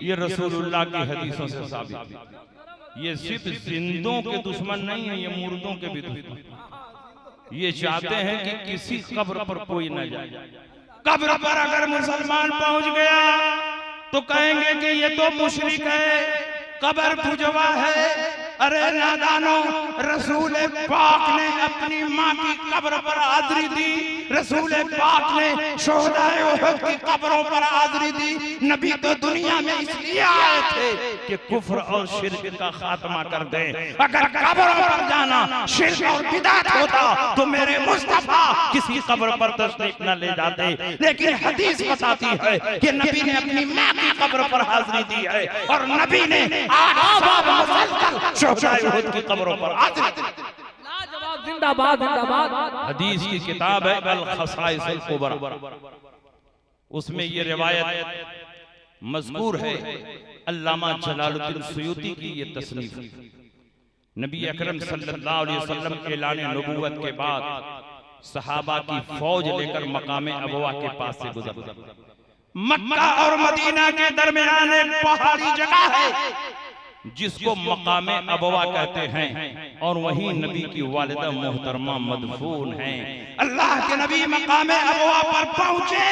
ये रसूलुल्लाह की हदीसों से साबित है। ये सिर्फ जिंदों के दुश्मन नहीं है, ये मुर्दों के भी दुश्मन। ये चाहते हैं कि किसी कब्र पर कोई न जाए। कब्र पर अगर मुसलमान पहुंच गया तो कहेंगे कि ये तो मुशरिक है, कब्र पुजवा है। अरे नादानो, रसूल पाक ने अपनी माँ की कब्र पर हाज़िरी दी, रसूल पाक ने शोहदाए उहद की कब्रों पर हाज़िरी दी। नबी तो दुनिया में इसलिए आए थे कि कुफ्र और शिर्क का खात्मा कर दें। अगर कब्रों पर जाना शिर्क और बिदअत होता तो मेरे मुस्तफा किसी कब्र पर तशरीफ न ले जाते। लेकिन हदीस बताती है कि नबी ने अपनी माँ की कब्र पर हाज़िरी दी है और नबी ने की कब्रों पर लाजवाब, जिंदाबाद जिंदाबाद। हदीस की किताब है अल खसाइसुल कुबरा, उसमें ये रिवायत मज़कूर है। अल्लामा जलालुद्दीन सुयूती की ये तसनीफ। नबी अकरम सल्लल्लाहु अलैहि वसल्लम ऐलान नबूवत के बाद सहाबा की फौज लेकर मकाम अबवा के पास से गुजरते। मक्का और मदीना के दरमियान एक पहाड़ी जगह है जिसको मकाम अबवा कहते हैं। और वहीं नबी की वालिदा मोहतरमा मदफून हैं। अल्लाह के नबी मकामे अबवा पर पहुंचे,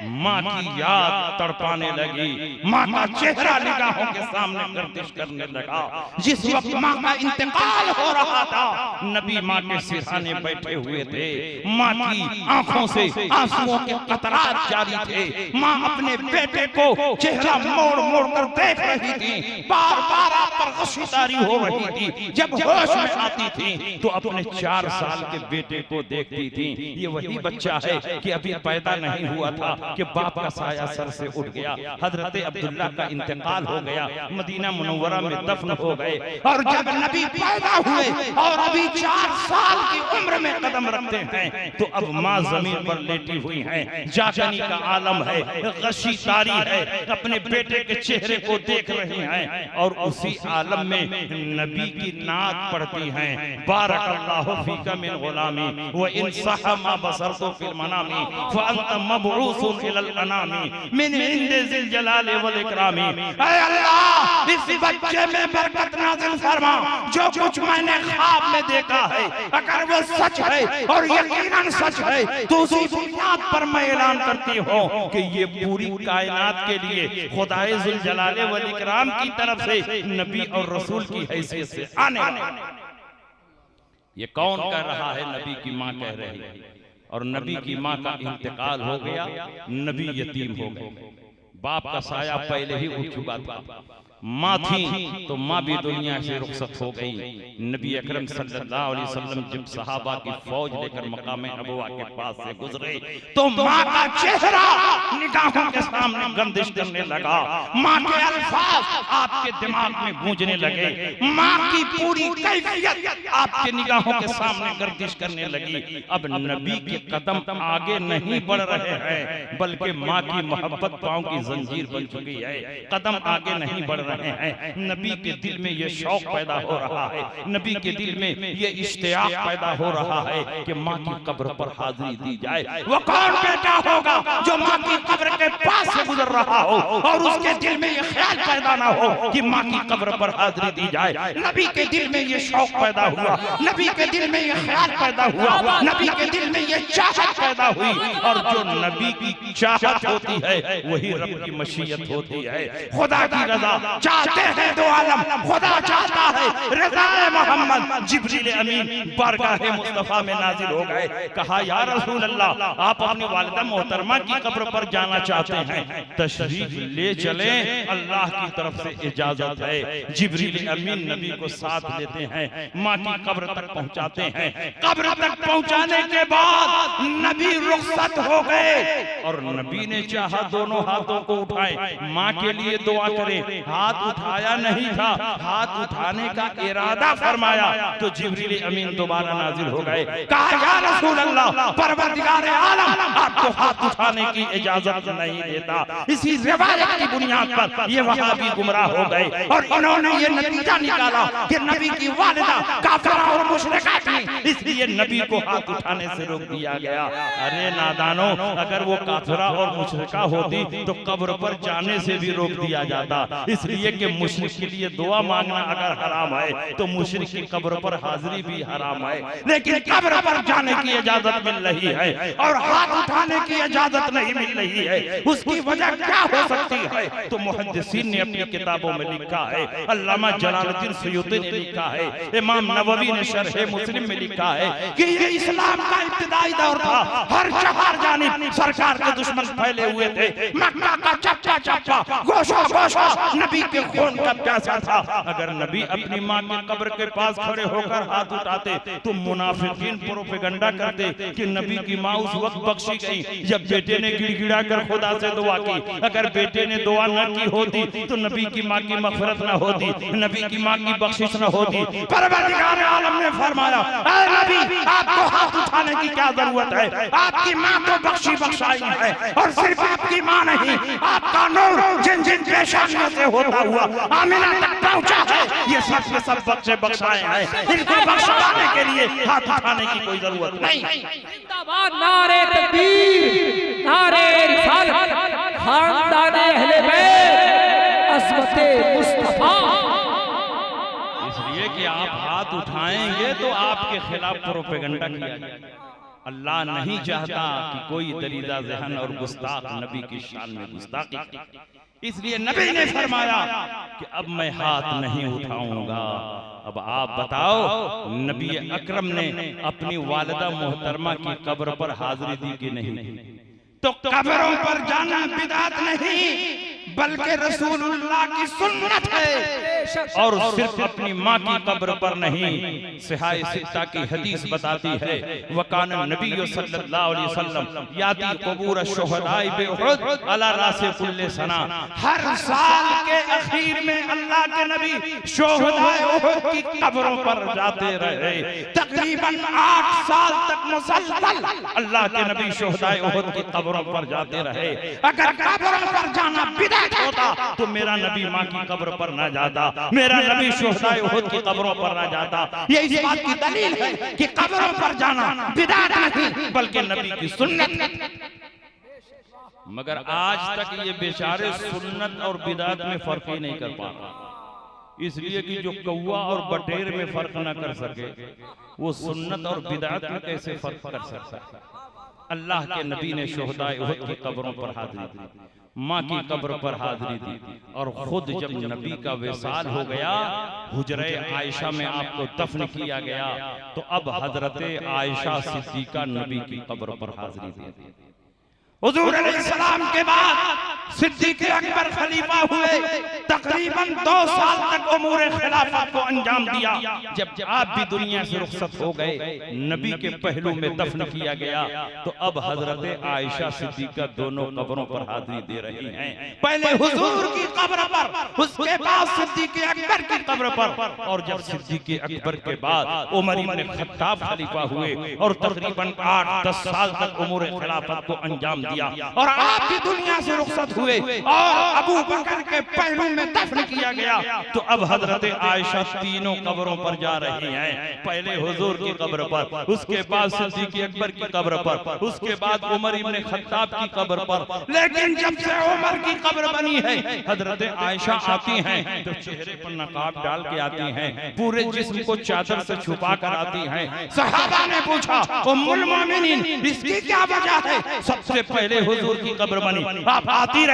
माँ की याद तड़पाने लगी, माँ का चेहरा निगाहों के सामने गर्दिश करने लगा। जिस वक्त माँ का इंतकाल हो रहा था, नबी माँ के सिरहाने बैठे हुए थे, माँ की आंखों से आंसुओं के कतरात जारी थे। माँ अपने बेटे को चेहरा मोड़ मोड़ कर देख रही थी, बार बार आप पर गशीदारी हो रही थी। जब होश में आती थी तो अपने 4 साल के बेटे को देखती थी। ये वही बच्चा है कि अभी पैदा नहीं हुआ था कि बाप का साया सर से उठ गया। हजरत अब्दुल्ला का इंतकाल हो गया, मदीना मुनव्वरा में दफन हो गए। और जब नबी पैदा हुए और अभी 4 साल की उम्र में कदम रखते हैं तो अब माँ जमीन पर लेटी हुई हैं, जागनी का आलम है, गशी तारी है, अपने बेटे के चेहरे को देख रही हैं। और उसी आलम में नबी की नात पढ़ती हैं, बारकल्लाहु फीका मिन गुलामी व इन सहा मा बसरतु फिल मनामी फ अंत मबऊसुन इलल अनामी मिन इंदे जिल जलाल वल इकरामी। ऐ अल्लाह, इस बच्चे में बरकत नाज़िल फरमा। जो कुछ मैंने ख्वाब में देखा है, अगर वो सच है और यकीनन सच है, तो उसी बुनियाद पर मैं ऐलान करती हूँ कि ये पूरी कायनात के लिए खुदाए जुल जलाल वल इकराम की तरफ से नबी और रसूल की हैसियत से आने वाला। ये कौन कह रहा है? नबी की माँ कह रही है। और नबी की माँ का इंतकाल हो गया, नबी यतीम हो गए, बाप का साया पहले ही उठ चुका था। माँ थी तो माँ भी दुनिया से रुखसत हो गई। नबी अकरम सल्लल्लाहु अलैहि वसल्लम जब सहाबा की फौज लेकर मकाम अबवा के पास से गुजरे तो माँ का चेहरा निगाहों के सामने गर्दिश करने लगा। माँ के अल्फाज आपके दिमाग में गूंजने लगे, माँ की पूरी कैफियत आपके निगाहों के सामने गर्दिश करने लगी। अब नबी के कदम आगे नहीं बढ़ रहे हैं, बल्कि माँ की मोहब्बत पांव की जंजीर बन चुकी है। कदम आगे नहीं बढ़ रहे हैं। नबी के दिल में ये शौक पैदा हो रहा है, नबी के दिल में ये इश्तियाक पैदा हो रहा है कि माँ की कब्र पर हाजिरी दी जाए। वो कौन बेटा होगा जो माँ की कब्र के पास से गुजर रहा हो और उसके दिल में ये ख्याल पैदा ना हो कि माँ की कब्र पर हाजिरी दी जाए। नबी के दिल में ये शौक पैदा हुआ, नबी के दिल में ये ख्याल पैदा हुआ, नबी के दिल में ये चाहत पैदा हुई। और जो नबी की चाहत होती है वही रब की मशीयत होती है। खुदा की रजा चाहते हैं दो आलम, खुदा चाहता है रज़ाए मोहम्मद। जिब्रील अमीन बारगाह मुस्तफा में नाजिल हो गए, कहा या रसूल अल्लाह, आप अपनी वालिदा मोहतरमा की कब्र पर जाना चाहते हैं, तशरीफ ले चलें, अल्लाह की तरफ से इजाजत है। जिब्रील अमीन नबी को साथ लेते हैं, माँ की कब्र तक पहुंचाते हैं। कब्र तक पहुंचाने के बाद नबी रुखसत हो गए और नबी ने चाहा दोनों हाथों को उठाए, माँ के लिए दुआ करें। हाथ उठाया नहीं था, हाथ उठाने का इरादा फरमाया तो जिब्रील अमीन दोबारा नाजिल हो गए, कहा या रसूल अल्लाह, परवरदिगार आलम आपको हाथ उठाने की इजाजत नहीं देता। इसी रिवायत की बुनियाद पर ये वहाबी गुमराह हो गए और इन्होंने ये नतीजा निकाला कि नबी की वालिदा काफिरा और मुशरिका थी, इसलिए नबी को हाथ उठाने से रोक दिया गया। अरे नादानो, अगर वो काफिरा और मुशरिका होती तो कब्र पर जाने से भी रोक दिया जाता। इसलिए कि मुशरिक के लिए दुआ मांगना अगर हराम है तो मुशरिक की कब्र पर हाजिरी भी हराम है, लेकिन कब्र पर जाने की इजाजत मिल रही है और हाथ उठाने की इजाजत नहीं मिल रही है। उसकी वजह क्या हो सकती है? तो मुहद्दिसीन ने अपनी किताबों में लिखा है, अल्लामा जलालुद्दीन सयूती ने लिखा है, इमाम नववी ने शरह मुस्लिम में लिखा है कि ये इस्लाम का इब्तिदाई दौर था। हर चार जानिब सरकार के दुश्मन फैले हुए थे, मक्का का चप्पा चप्पा गोशा गोशा नबी के खून का प्यासा था। अगर नबी अपनी माँ की कब्र के पास खड़े होकर हाथ उठाते तो मुनाफिकीन प्रोपेगेंडा करते कि नबी की माँ उस वक्त बख्शी गई जब बेटे ने गिड़गिड़ा कर खुदा से दुआ की। अगर बेटे ने दुआ न की होती तो नबी की माँ की मग़फ़िरत न होती, नबी की माँ की बख्शिश न होती। परवरदिगार आलम ने फरमाया, ऐ नबी, आपको हाथ उठाने की क्या जरूरत है? आपकी माँ को बख्शी बख्शाई है और सिर्फ आपकी माँ नहीं, आपका नूर जिन जिन पेशानियों से होता हुआ आमिना तक पहुंचा है, ये सब के सब बख्शे बख्शाए हैं। इनको बख्शवाने के लिए हाथ उठाने की कोई जरूरत नहीं। जिंदाबाद नारे तकबीर, नारे रिसालत, खानदाने अहले बैत, अज़मते मुस्तफा। इसलिए कि आप हाथ उठाएंगे तो आपके खिलाफ प्रोपेगेंडा किया जाएगा। अल्लाह नहीं चाहता कि कोई दरीदा ज़हन और गुस्ताख नबी की शान में गुस्ताखी करे। इसलिए नबी ने फरमाया कि अब मैं हाथ नहीं उठाऊंगा। अब आप बताओ, नबी अकरम ने अपनी वालिदा मोहतरमा की कब्र पर हाजिरी दी कि नहीं? तो कब्रों पर जाना बिदअत नहीं बल्कि रसूलुल्लाह की सुन्नत है। और सिर्फ अपनी माँ की कब्र पर नहीं, सिहाए सित्ता की हदीस बताती है, वकान नबी सल्लल्लाहु अलैहि वसल्लम याती क़ुबूर शुहदाए बेउहुद अला रासे कुल्ले सना। हर साल के अखीर में अल्लाह के नबी शुहदाए उहुद की कब्रों पर जाते रहे। तकरीबन 8 साल तक मुसलसल अल्लाह के नबी शुहदाए उहुद की कब्रों पर जाते रहे। अगर कब्रों पर जाना बिदअत होता तो मेरा नबी माँ की कब्र पर ना जाता, मेरा नबी शुहदाए उहुद की कब्रों पर ना जाता। ये इस बात की दलील है कि कब्रों पर जाना बिदअत नहीं बल्कि नबी की सुन्नत। मगर आज तक ये बेचारे सुन्नत और बिदअत में फर्क ही नहीं कर पा रहे। इसलिए कि जो कौवा और बटेर में फर्क ना कर सके, वो सुन्नत और बिदअत में कैसे फर्क कर सकता? अल्लाह के नबी ने शुहदाए उहुद की कब्रों पर हाजिरी दी, माँ की कब्र पर हाजिरी दी, और खुद जब नबी का विसाल हो गया, हुजरे आयशा में आपको दफन किया गया, तो अब हजरत आयशा सिद्दीका नबी की कब्र पर हाजिरी दी। हुजूर अलैहिस्सलाम के बाद सिद्दीक़ अकबर खलीफा हुए, तकरीबन 2 साल तक उमूर खिलाफत को अंजाम दिया। जब आप भी दुनिया से रुखसत हो गए, नबी के पहलू में दफन किया गया, तो अब हजरत आयशा सिद्दीका दोनों कब्रों पर हाजिरी दे रही हैं। पहले हुजूर की कब्र पर, उसके बाद सिद्दीक़ अकबर की कब्र पर, और जब सिद्दीक़ अकबर के बाद उमर इब्न खत्ताब खलीफा हुए और तकरीबन 8-10 साल तक उमूर खिलाफत को अंजाम दिया, और आप भी दुनिया से रुखसत हुए और अबू बकर के पहलू में दफन किया गया, तो अब हजरत आयशा तीनों कब्रों पर जा रही हैं। पहले हुजूर की कब्र पर, उसके बाद सिद्दीक़ अकबर की कब्र पर, उसके बाद उमर इब्न खत्ताब की कब्र पर। लेकिन जब से उमर की कब्र बनी है, हजरत आयशा आती हैं तो चेहरे पर नकाब डाल के आती हैं, पूरे जिस्म को चादर से छुपा कर आती हैं। सहाबा ने पूछा, उम्मुल मोमिनीन, इसकी क्या वजह है? सबसे पहले हुजूर की कब्र बनी, आप आती रही,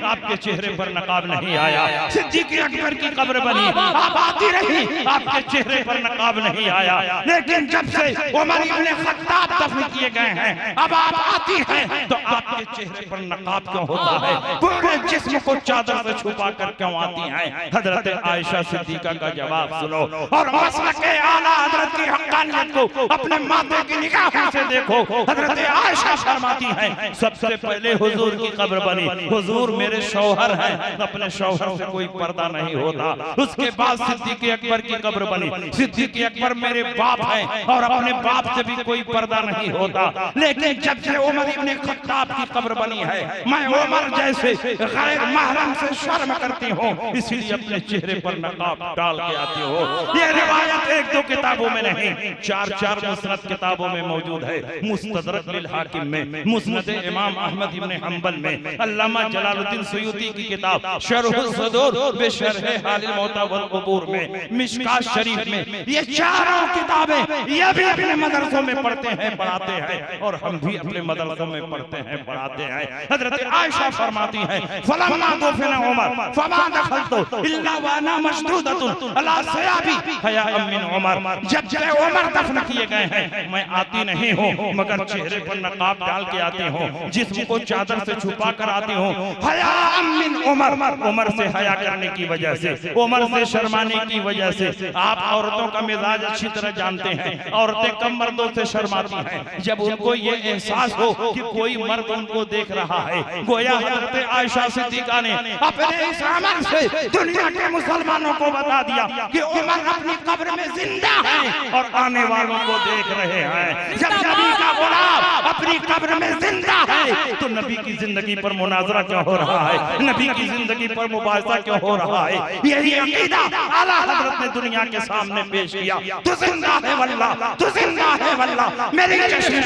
आपके चेहरे पर नकाब नहीं आया। सिद्दीक़ अकबर की कब्र बनी, आप आती रही, आपके चेहरे पर नकाब नहीं आया। लेकिन जब से उमर इब्न खत्ताब दफन किए गए हैं, अब आप आती हैं तो आपके चेहरे पर नकाब क्यों होता है? पूरे जिस्म को चादर से छुपा कर क्यों आती हैं? हजरत आयशा सिद्दीका का जवाब सुनो, और मसलक आला हजरत की हक्कानियत को अपने माथे की निगाहों से देखो। हजरत आयशा फरमाती हैं, सबसे पहले हुजूर की कब्र बनी, हुजूर मेरे शौहर हैं, अपने शौहर से कोई पर्दा नहीं होता। उसके बाद सिद्दीक़ अकबर की कब्र बनी, सिद्दीक़ अकबर मेरे बाप हैं और अपने बाप से भी कोई पर्दा नहीं होता। लेकिन जब से उमर इब्न खत्ताब की कब्र बनी है, मैं उमर जैसे गैर महरम से शर्म करती हूँ, इसीलिए अपने चेहरे पर नकाब डाल के आती हूँ। ये रिवायत 1-2 किताबों में नहीं, 4 मुस्नद किताबों में मौजूद है। मुस्तदरक लिल हाकिम में, मुस्नद इमाम अहमद इब्न हंबल में, अल्लामा जलालुद्दीन सुयूती की किताब शरह सदूर बिशरह हालिल मौता वल क़ुबूर में, मिशकात शरीफ में, ये चारों किताबें ये भी अपने मदरसों में पढ़ते हैं, पढ़ाते हैं, और हम भी अपने मदरसों में पढ़ते हैं, पढ़ाते हैं। हजरत आयशा फरमाती हैं, फलम्मा दुफिना उमर फमा दखलतु इल्ला व अना मशदूदतुन अला सियाबी हया मिन उमर। जब से उमर दफन किए गए हैं, मैं आती नहीं हूँ, मगर चेहरे पर नकाब डाल के आती हूँ, जिस्म को चादर से छुपा कर आती हूँ। हया मिन उमर, उमर से हया करने की वजह से, उमर से शर्माने की वजह से। आप औरतों का मिजाज अच्छी तरह जानते हैं, औरतें कम मर्दों से शर्माती हैं। जब उनको ये एहसास हो कि कोई मर्द उनको देख रहा है, गोया हजरत आयशा सिद्दीका ने अपने इस अमल से दुनिया के मुसलमानों को बता दिया कि उमर अपनी कब्र में जिंदा है और आने वालों को देख रहे हैं। जब नबी का गुलाम अपनी कब्र में जिंदा है, तो नबी की जिंदगी पर मुनाजरा क्यों हो रहा है? नबी की जिंदगी पर मुबाहिसा क्यों हो रहा है? यही अकीदा आला हजरत ने दुनिया के सामने पेश किया। तू जिंदा है वल्लाह, तू जिंदा है वल्लाह, मेरी चश्मे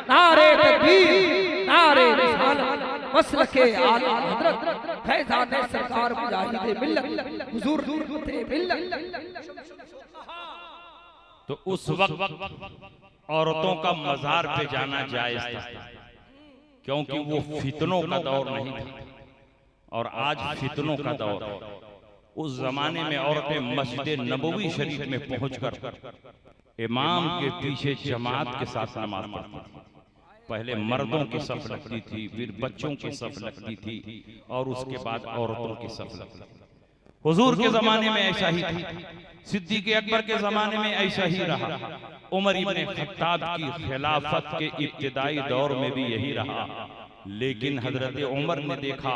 नारे तकबीर, नारे रिसालत, मसलके आला हजरत फैजाने सरकार मुजाहिदे मिल्लत हुजूर थे मिल्लत। तो उस वक्त औरतों का मजार पे जाना जायज था, क्योंकि वो फितनों का दौर नहीं था और आज फितनों का दौर है। उस जमाने में औरतें मस्जिद नबवी शरीफ में पहुंचकर इमाम के पीछे जमात के साथ नमाज पढ़ती थी। पहले मर्दों की सफ लगती थी, फिर बच्चों की सफ लगती थी और उसके बाद औरतों की सफ लगती थी। हुजूर के जमाने में ऐसा ही था, सिद्दीक़ अकबर के जमाने में ऐसा ही रहा, उमर इब्न खत्ताब की खिलाफत के इब्तिदाई दौर में भी यही रहा। लेकिन हजरत उमर ने देखा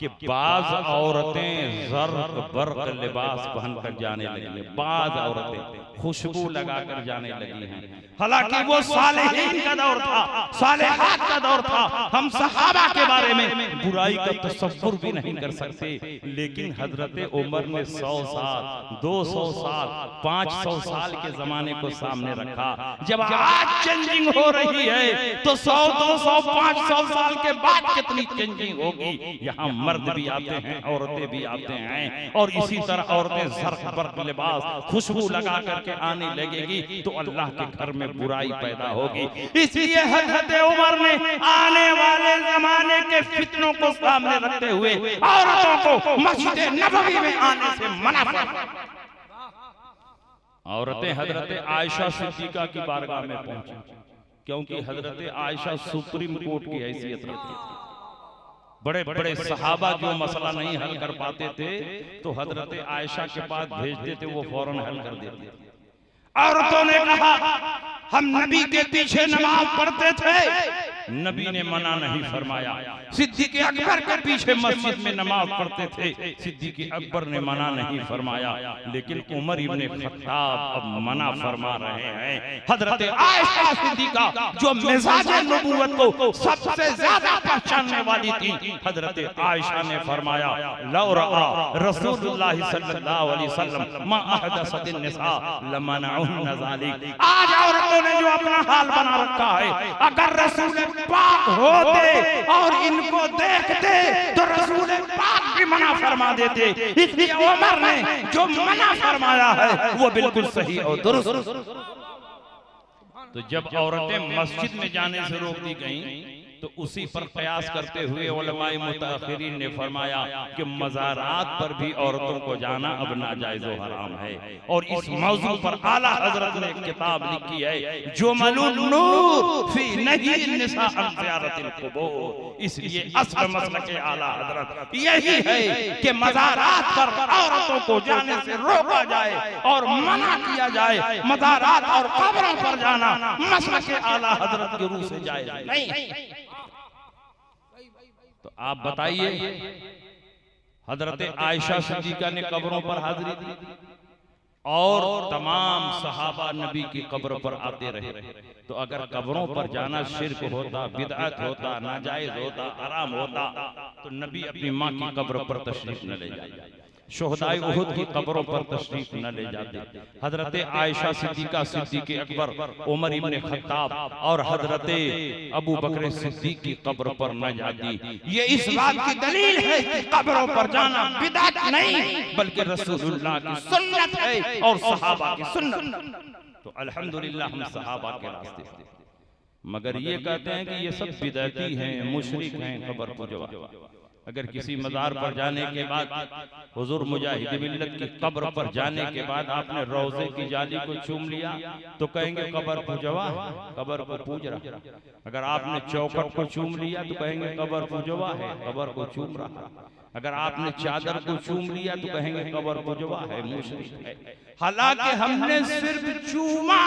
कि बाज औरतें ज़र्क बर्क लिबास पहनकर जाने लगी हैं, बाज औरतें खुशबू लगाकर जाने लगी हैं। हालांकि वो सालेहीन का दौर था, सालेहात का दौर था। हम सहाबा के बारे में बुराई का तसव्वुर भी नहीं कर सकते, लेकिन हजरत उमर ने 100 साल, 200 साल, 500 साल के जमाने को सामने रखा। जब आज चेंजिंग हो रही है तो 100, 200, 500 साल के बाद कितनी चेंजिंग होगी। यहाँ मर्द भी आते हैं, औरतें भी आते हैं, और इसी तरह औरतें ज़र्क बर्क लिबास खुशबू लगा करके आने लगेगी तो अल्लाह के घर में बुराई पैदा होगी। इसलिए हज़रत उमर ने आने वाले जमाने के फितनों को सामने रखते हुए औरतों को मस्जिद नबवी में आने से मना किया। औरतें हज़रत आयशा सिद्दीक़ा की बारगाह में पहुंची, क्योंकि हज़रत आयशा सुप्रीम कोर्ट की हैसियत रखती थी। बड़े बड़े सहाबा जो मसला नहीं हल कर पाते थे तो हज़रत आयशा के पास भेजते थे, वो फौरन हल कर देते थे। औरतों ने कहा हम नबी के पीछे नमाज पढ़ते थे, नबी ने मना नहीं फरमाया। सिद्दीक़ अकबर के पीछे मस्जिद में नमाज पढ़ते थे, सिद्दीक़ अकबर ने मना नहीं फरमाया। लेकिन उमर इब्न खत्ताब अब मना फरमा रहे हैं। हजरत आयशा सिद्दीक़ा जो मिजाज नबूवत को सबसे ज्यादा पहचानने वाली थी, हजरत आयशा ने फरमाया लौ रआ रसूलुल्लाह सल्लल्लाहु अलैहि वसल्लम मा अहदसत निसा लमनउन ज़ालिक। आज औरतों ने जो अपना हाल बना रखा है, अगर रसूल पाक होते और इनको देखते तो रसूल पाक भी मना फरमा देते। इसलिए उमर ने जो मना फरमाया है वो बिल्कुल सही और दुरुस्त। तो जब औरतें मस्जिद में जाने से रोक दी गईं तो उसी पर कयास करते हुए उलमाए मुताखिरीन ने फरमाया कि मज़ारात पर भी औरतों को जाना अब नाजायज़ व हराम है। और इस मौजू पर आला हजरत ने एक किताब लिखी है जो मलून नूर फी नही निसा अन ज़ियारतिल कुबूर। इसलिए असल मसला के आला हजरत यही है कि मज़ारात पर औरतों को जाने से रोका जाए और मना किया जाए। मज़ारात और कब्रों पर जाना मसला के आला हजरत की रूह से जायज़ नहीं। तो आप बताइए, हजरत आयशा सिद्दीक़ा ने कब्रों पर हाजिरी दी और तमाम सहाबा नबी की कब्र पर आते रहे। तो अगर कब्रों पर जाना शिर्क होता, बिदअत होता, नाजायज होता, हराम होता तो नबी अपनी माँ की कब्र पर तशरीफ न ले जाते, शुहदाए उहुद की कब्रों पर तशरीफ न ले जाते। हजरत आयशा सिद्दीक़ा, सिद्दीक़ अकबर, उमर इब्न खत्ताब और हजरत अबू बकर सिद्दीक़ की कब्र पर न जाती। ये इस बात की दलील है कि कब्रों पर जाना बिदअत नहीं बल्कि रसूलुल्लाह की सुन्नत है और सहाबा की सुन्नत। तो अल्हम्दुलिल्लाह हम सहाबा के रास्ते से, मगर ये कहते हैं कि ये सब बिदअती हैं, मुशरिक हैं, कब्र पूजवा। अगर किसी मज़ार पर जाने के बाद हुजूर मुजाहिद मिल्लत की कब्र पर जाने के बाद आपने रोज़े की जाली को चूम लिया तो कहेंगे कब्र पूजवा, कब्र को पूज रहा। अगर आपने चौखट को चूम लिया तो कहेंगे कब्र पूजवा है, कब्र को चूम रहा। अगर आपने चादर को चूम लिया तो कहेंगे कब्र पूजवा है, मुशरिक है। हालांकि हमने सिर्फ चूमा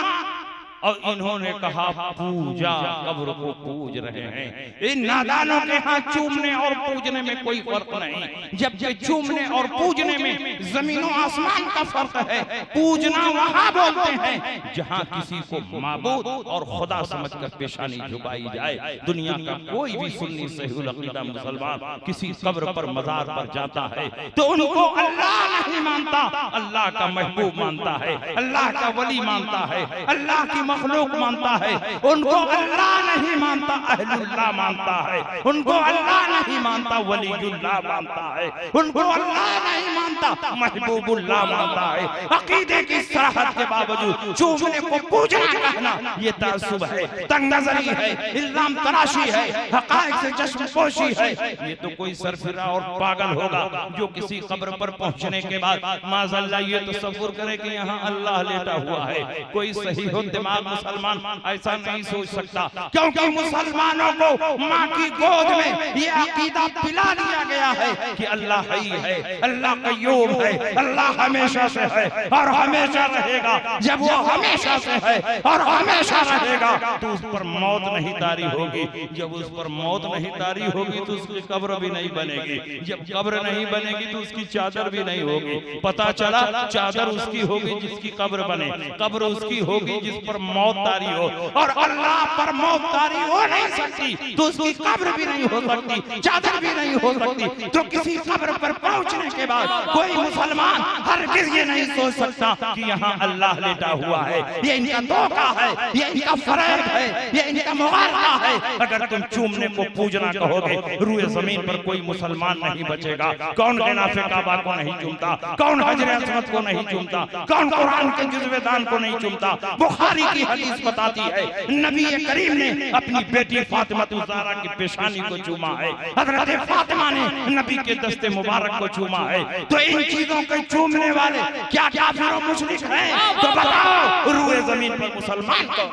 और इन्होंने कहा पूजा, कब्र को पूज रहे हैं। इन नादानों के हाथ चूमने और पूजने में कोई फर्क नहीं, जबकि चूमने और पूजने में जमीनों आसमान का फर्क है। पूजना वहां बोलते हैं जहां किसी को माबूद और खुदा समझकर पेशानी झुकाई जाए। दुनिया का कोई भी सुन्नी सहीहुल अकीदा मुसलमान किसी कब्र पर, मजार पर जाता है तो उनको अल्लाह नहीं मानता, अल्लाह का महबूब मानता है, अल्लाह का वली मानता है, अल्लाह की मखलूक मानता है, उनको अल्लाह नहीं मानता, अहलुल्लाह मानता है। उनको अल्लाह नहीं मानता, वलीयुल्लाह मानता है। उनको अल्लाह नहीं मानता, महबूबुल्लाह मानता है। अकीदे की सराहत के बावजूद चूमने को पूजना कहना ये तासुब है, तंग नजरी है, इल्जाम तराशी है, हकायक से चश्मपोशी है। ये तो कोई सरफिरा और पागल होगा जो किसी कब्र पर पहुंचने के बाद माज़अल्लाह ये तसव्वुर करे कि यहाँ अल्लाह लेटा हुआ है। कोई सही हो दिमाग मुसलमान ऐसा नहीं सोच सकता, क्योंकि मुसलमानों को माँ की गोद में ये अकीदा पिला दिया गया है कि अल्लाह हई है, अल्लाह कय्यूम है, अल्लाह हमेशा से है और हमेशा रहेगा। जब वो हमेशा से है और हमेशा रहेगा तो उस पर मौत नहीं तारी होगी। जब उस पर मौत नहीं तारी होगी तो उसकी कब्र भी नहीं बनेगी। जब कब्र नहीं बनेगी तो उसकी चादर भी नहीं होगी। पता चला चादर उसकी होगी जिसकी कब्र बने, कब्र उसकी होगी जिस पर मौत तारी हो। और अल्लाह पर मौत तारी हो नहीं सकती तो उसकी कब्र भी नहीं हो सकती, चादर भी नहीं हो सकती। तो किसी कब्र पर पहुंचने के बाद कोई मुसलमान हरगिज़ ये नहीं सोच सकता कि यहाँ अल्लाह लेटा हुआ है। ये इनका धोखा है, ये इनका फरेब है, ये इनका मुगालता है। अगर तुम चूमने को पूजना कहोगे, रूए जमीन पर कोई मुसलमान नहीं बचेगा। कौन गिलाफे काबा को नहीं चूमता, कौन हजर अस्वद को नहीं चूमता, कौन कुरान के जुज़्वे दान को नहीं चूमता। बुखारी की हदीस बताती है नबी करीम ने अपनी बेटी फातिमा ज़हरा की पेशानी को चूमा है, हजरत फातिमा ने नबी के दस्ते मुबारक को चूमा है। तो इन चीजों को चूमने वाले क्या काफिर और मुशरिक हैं? तो बताओ रूए जमीन पर मुसलमान को।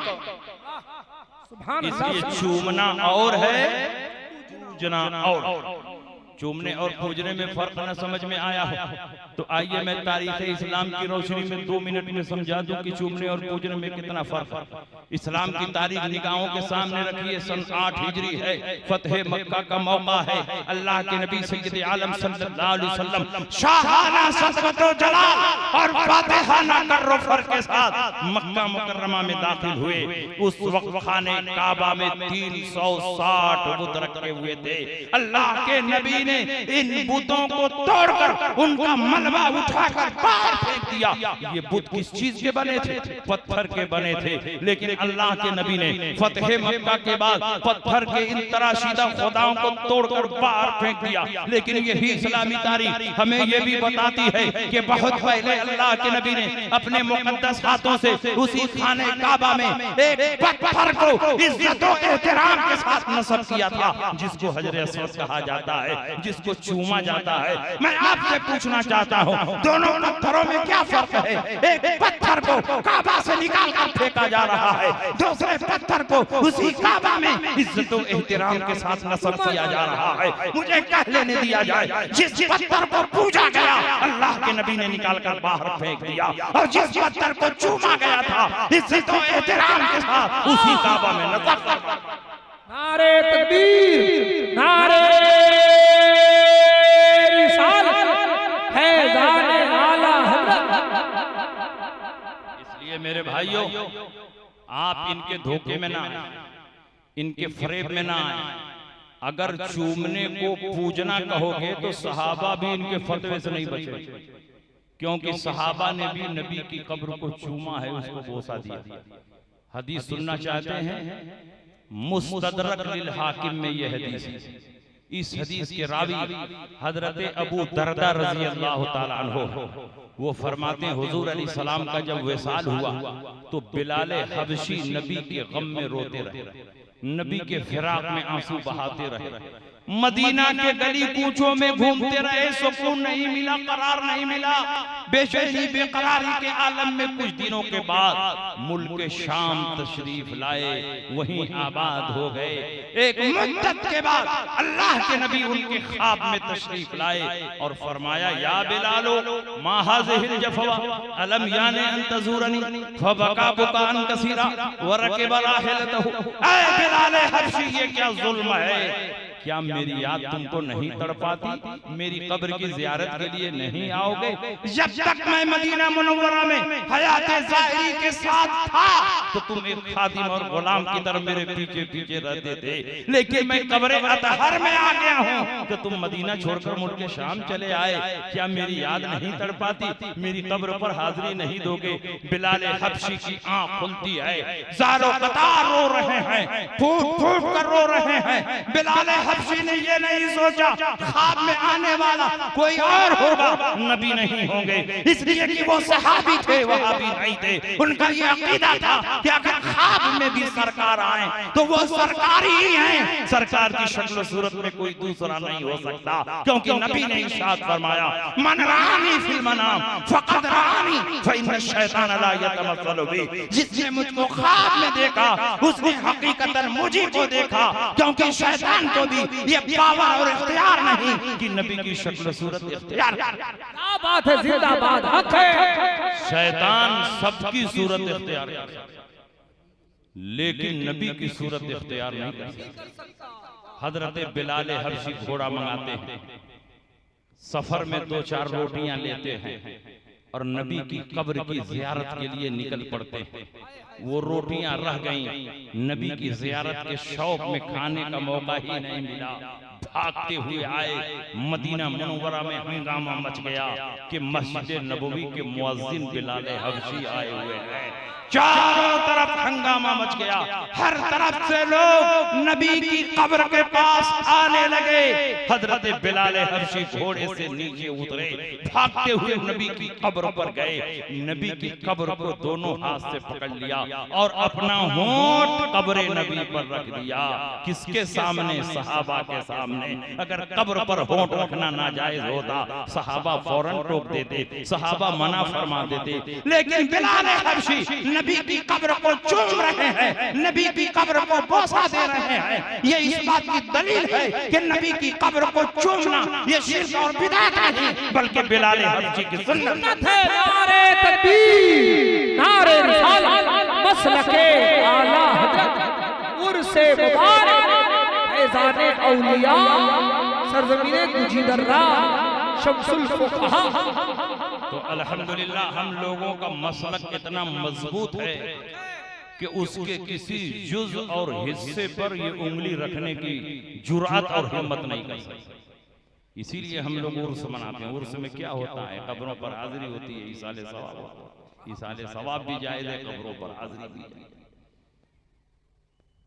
इसलिए चूमना और है, पूजना और। चूमने और पूजने में फर्क न समझ में आया हो तो आइए मैं तारीख इस्लाम की रोशनी में 2 मिनट में समझा दूं कि चूमने और पूजने में कितना फर्क है। इस्लाम की तारीख निगाहों के सामने रखिए। सन 8 हिजरी है, फतह मक्का का मौका है। अल्लाह के नबी सय्यद आलम सल्लल्लाहु अलैहि वसल्लम शाहाना सदक़तो जलाल और फातिहाना कर्रफर के साथ मक्का मुकर्रमा में दाखिल हुए। उस वक्त खाने काबा में 360 बुत रखे हुए थे। अल्लाह के नबी ने इन बुतों को तोड़कर उनका मलबा उठाकर बाहर फेंक दिया। ये बुत किस चीज के बने थे? पत्थर के बने थे। लेकिन अल्लाह के नबी ने फतह मक्का के बाद पत्थर के इन तराशीदा खुदाओं को तोड़कर बाहर फेंक दिया। लेकिन यही इस्लामी तारीख हमें ये भी बताती है कि बहुत पहले अल्लाह के नबी ने अपने मुकद्दस हाथों से उसी खाने काबा में एक पत्थर को इज्जत और एहतराम के साथ नस्ब किया था, जिसको हजर अस्वद कहा जाता है, जिसको चूमा जाता है। मैं आपसे पूछना चाहता हूँ दोनों पत्थरों में क्या फर्क है? एक पत्थर को काबा से निकाल कर फेंका जा रहा है, दूसरे पत्थर को उसी काबा में इज्जत और एहतराम के साथ नस्ब किया जा रहा है। मुझे कह लेने दिया जाए, जिस पत्थर को पूजा गया अल्लाह के नबी ने निकाल कर बाहर फेंक दिया, और जिस पत्थर को चूमा गया था इज्जत और एहतराम के साथ उसी काबा में नस्ब किया। नारे तकबीर, नारे इसलिए मेरे भाइयों आप इनके धोखे में ना आए, इनके फरेब में ना आए। अगर चूमने को पूजना कहोगे तो सहाबा भी इनके फतवे से नहीं बचे, क्योंकि सहाबा ने भी नबी की कब्र को चूमा है, उसको बोसा दिया। हदीस सुनना चाहते हैं? मुस्तदरक लिल हाकिम में यह हदीस है। इस हदीस के रावी हजरत अबू दरदा रजी अल्लाह ताला अन्हु वो फरमाते हैं हुजूर अलैहि सलाम का जब विसाल हुआ तो बिलाल हबशी नबी के गम में रोते रहे, नबी के फिराक में आंसू बहाते रहे, मदीना के गली कूचों में घूमते रहे, सुकून नहीं मिला, करार नहीं मिला, बेचैनी बेकरारी के आलम में। कुछ दिनों के बाद मुल्क शाम तशरीफ लाए, वहीं आबाद हो गए। एक मुद्दत के बाद अल्लाह के नबी उनके ख्वाब में तशरीफ लाए और फरमाया, या बिलालो मा हाज़िहिल जफ़वा अलम याने अन तज़ूरनी फबका बुकान कसीरा व रकिब राहिलतहु। ऐ बिलाल हबशी, ये क्या जुल्म है? क्या मेरी याद तुमको नहीं तड़पाती? मेरी कब्र की ज़ियारत के लिए नहीं आओगे? जब तक मैं मदीना मुनव्वरा में हयात ज़ाहिरी के साथ था तो तुम एक खादिम और गुलाम की तरह मेरे पीछे पीछे रहते थे, लेकिन मैं कब्र अतहर में आ गया हूँ तो तुम मदीना छोड़कर मुड़ के शाम चले आए। क्या मेरी याद नहीं तड़पाती? मेरी कब्र पर हाजिरी नहीं दोगे? बिलाल हबशी की आंख खुलती है, ज़ारो कतार रो रहे हैं, फूट फूट कर रो रहे हैं। बिलाल हबशी ने ये नहीं सोचा ख्वाब में आने वाला कोई और होगा, नबी नहीं होंगे, इसलिए कि वो सहाबी थे, वहाबी नहीं थे। उनका ये अकीदा था कि अगर ख्वाब में भी सरकार आए तो वो सरकार ही है, सरकार की शक्ल सूरत में कोई दूसरा नहीं हो सकता, क्योंकि नबी ने इरशाद फरमाया मन रानी फिल मनाम फक़द रानी फ़इन्न शैतान ला यतमस्सलु बी। जिसने मुझको ख्वाब में देखा उसने हकीकतन मुझे को देखा, क्योंकि शैतान को भी ये पावर और इख्तियार नहीं कि नबी की शक्ल सूरत इख्तियार। क्या बात है, जिंदाबाद, हक है। शैतान सबकी सूरत इख्तियार करता है, लेकिन नबी की सूरत इख्तियार नहीं करता। हजरत बिलाल हबशी घोड़ा मंगाते हैं, सफर में 2-4 रोटियां लेते हैं और नबी की कब्र की जियारत के लिए निकल पड़ते हैं। वो रोटियां रह गईं, नबी की जियारत के शौक में खाने का मौका ही नहीं मिला। भागते हुए आए, मदीना मुनव्वरा में हंगामा मच गया कि मस्जिद नबवी के मुअज्जिन बिलाल हबशी आए हुए हैं। चारों तरफ हंगामा मच गया, हर तरफ से लोग नबी की कब्र के पास आने लगे। हजरत बिलाल हबशी घोड़े से नीचे उतरे, भागते हुए नबी की कब्र पर गए, नबी की कब्र को दोनों हाथ से पकड़ लिया और अपना होंठ कब्र नबी पर रख दिया। किसके सामने? सहाबा के सामने। अगर कब्र पर होंठ रखना नाजायज होता सहाबा फौरन टोक देते, सहाबा मना फरमा देते, लेकिन बिलाल हबशी नबी की कब्र को चूम रहे हैं, नबी की कब्र को बोसा दे रहे हैं। ये इस बात की दलील है कि नबी की कब्र को चूमना ये शिर्क और बिदअत नहीं, बल्कि बिलाल हबशी की सुन्नत है। नारे तकबीर, नारे रिसालत, मसलके आला हजरत, उर्से मुबारक, फैज़ाने औलिया, सरज़मीने गुजीदर्रा, शम्सुल फुक़हा। तो अल्हम्दुलिल्लाह हम लोगों का मसलक इतना मजबूत है कि उसके किसी जुज़ और हिस्से पर ये उंगली रखने की जुर्अत और हिम्मत नहीं कर सकते। इसीलिए हम लोग उर्स मनाते हैं। उर्स में क्या होता है? कब्रों पर हाजिरी होती है, ईसाले सवाब होता है। ईसाले सवाब भी जायज़ है, कब्रों पर हाजिरी भी जायज़ है।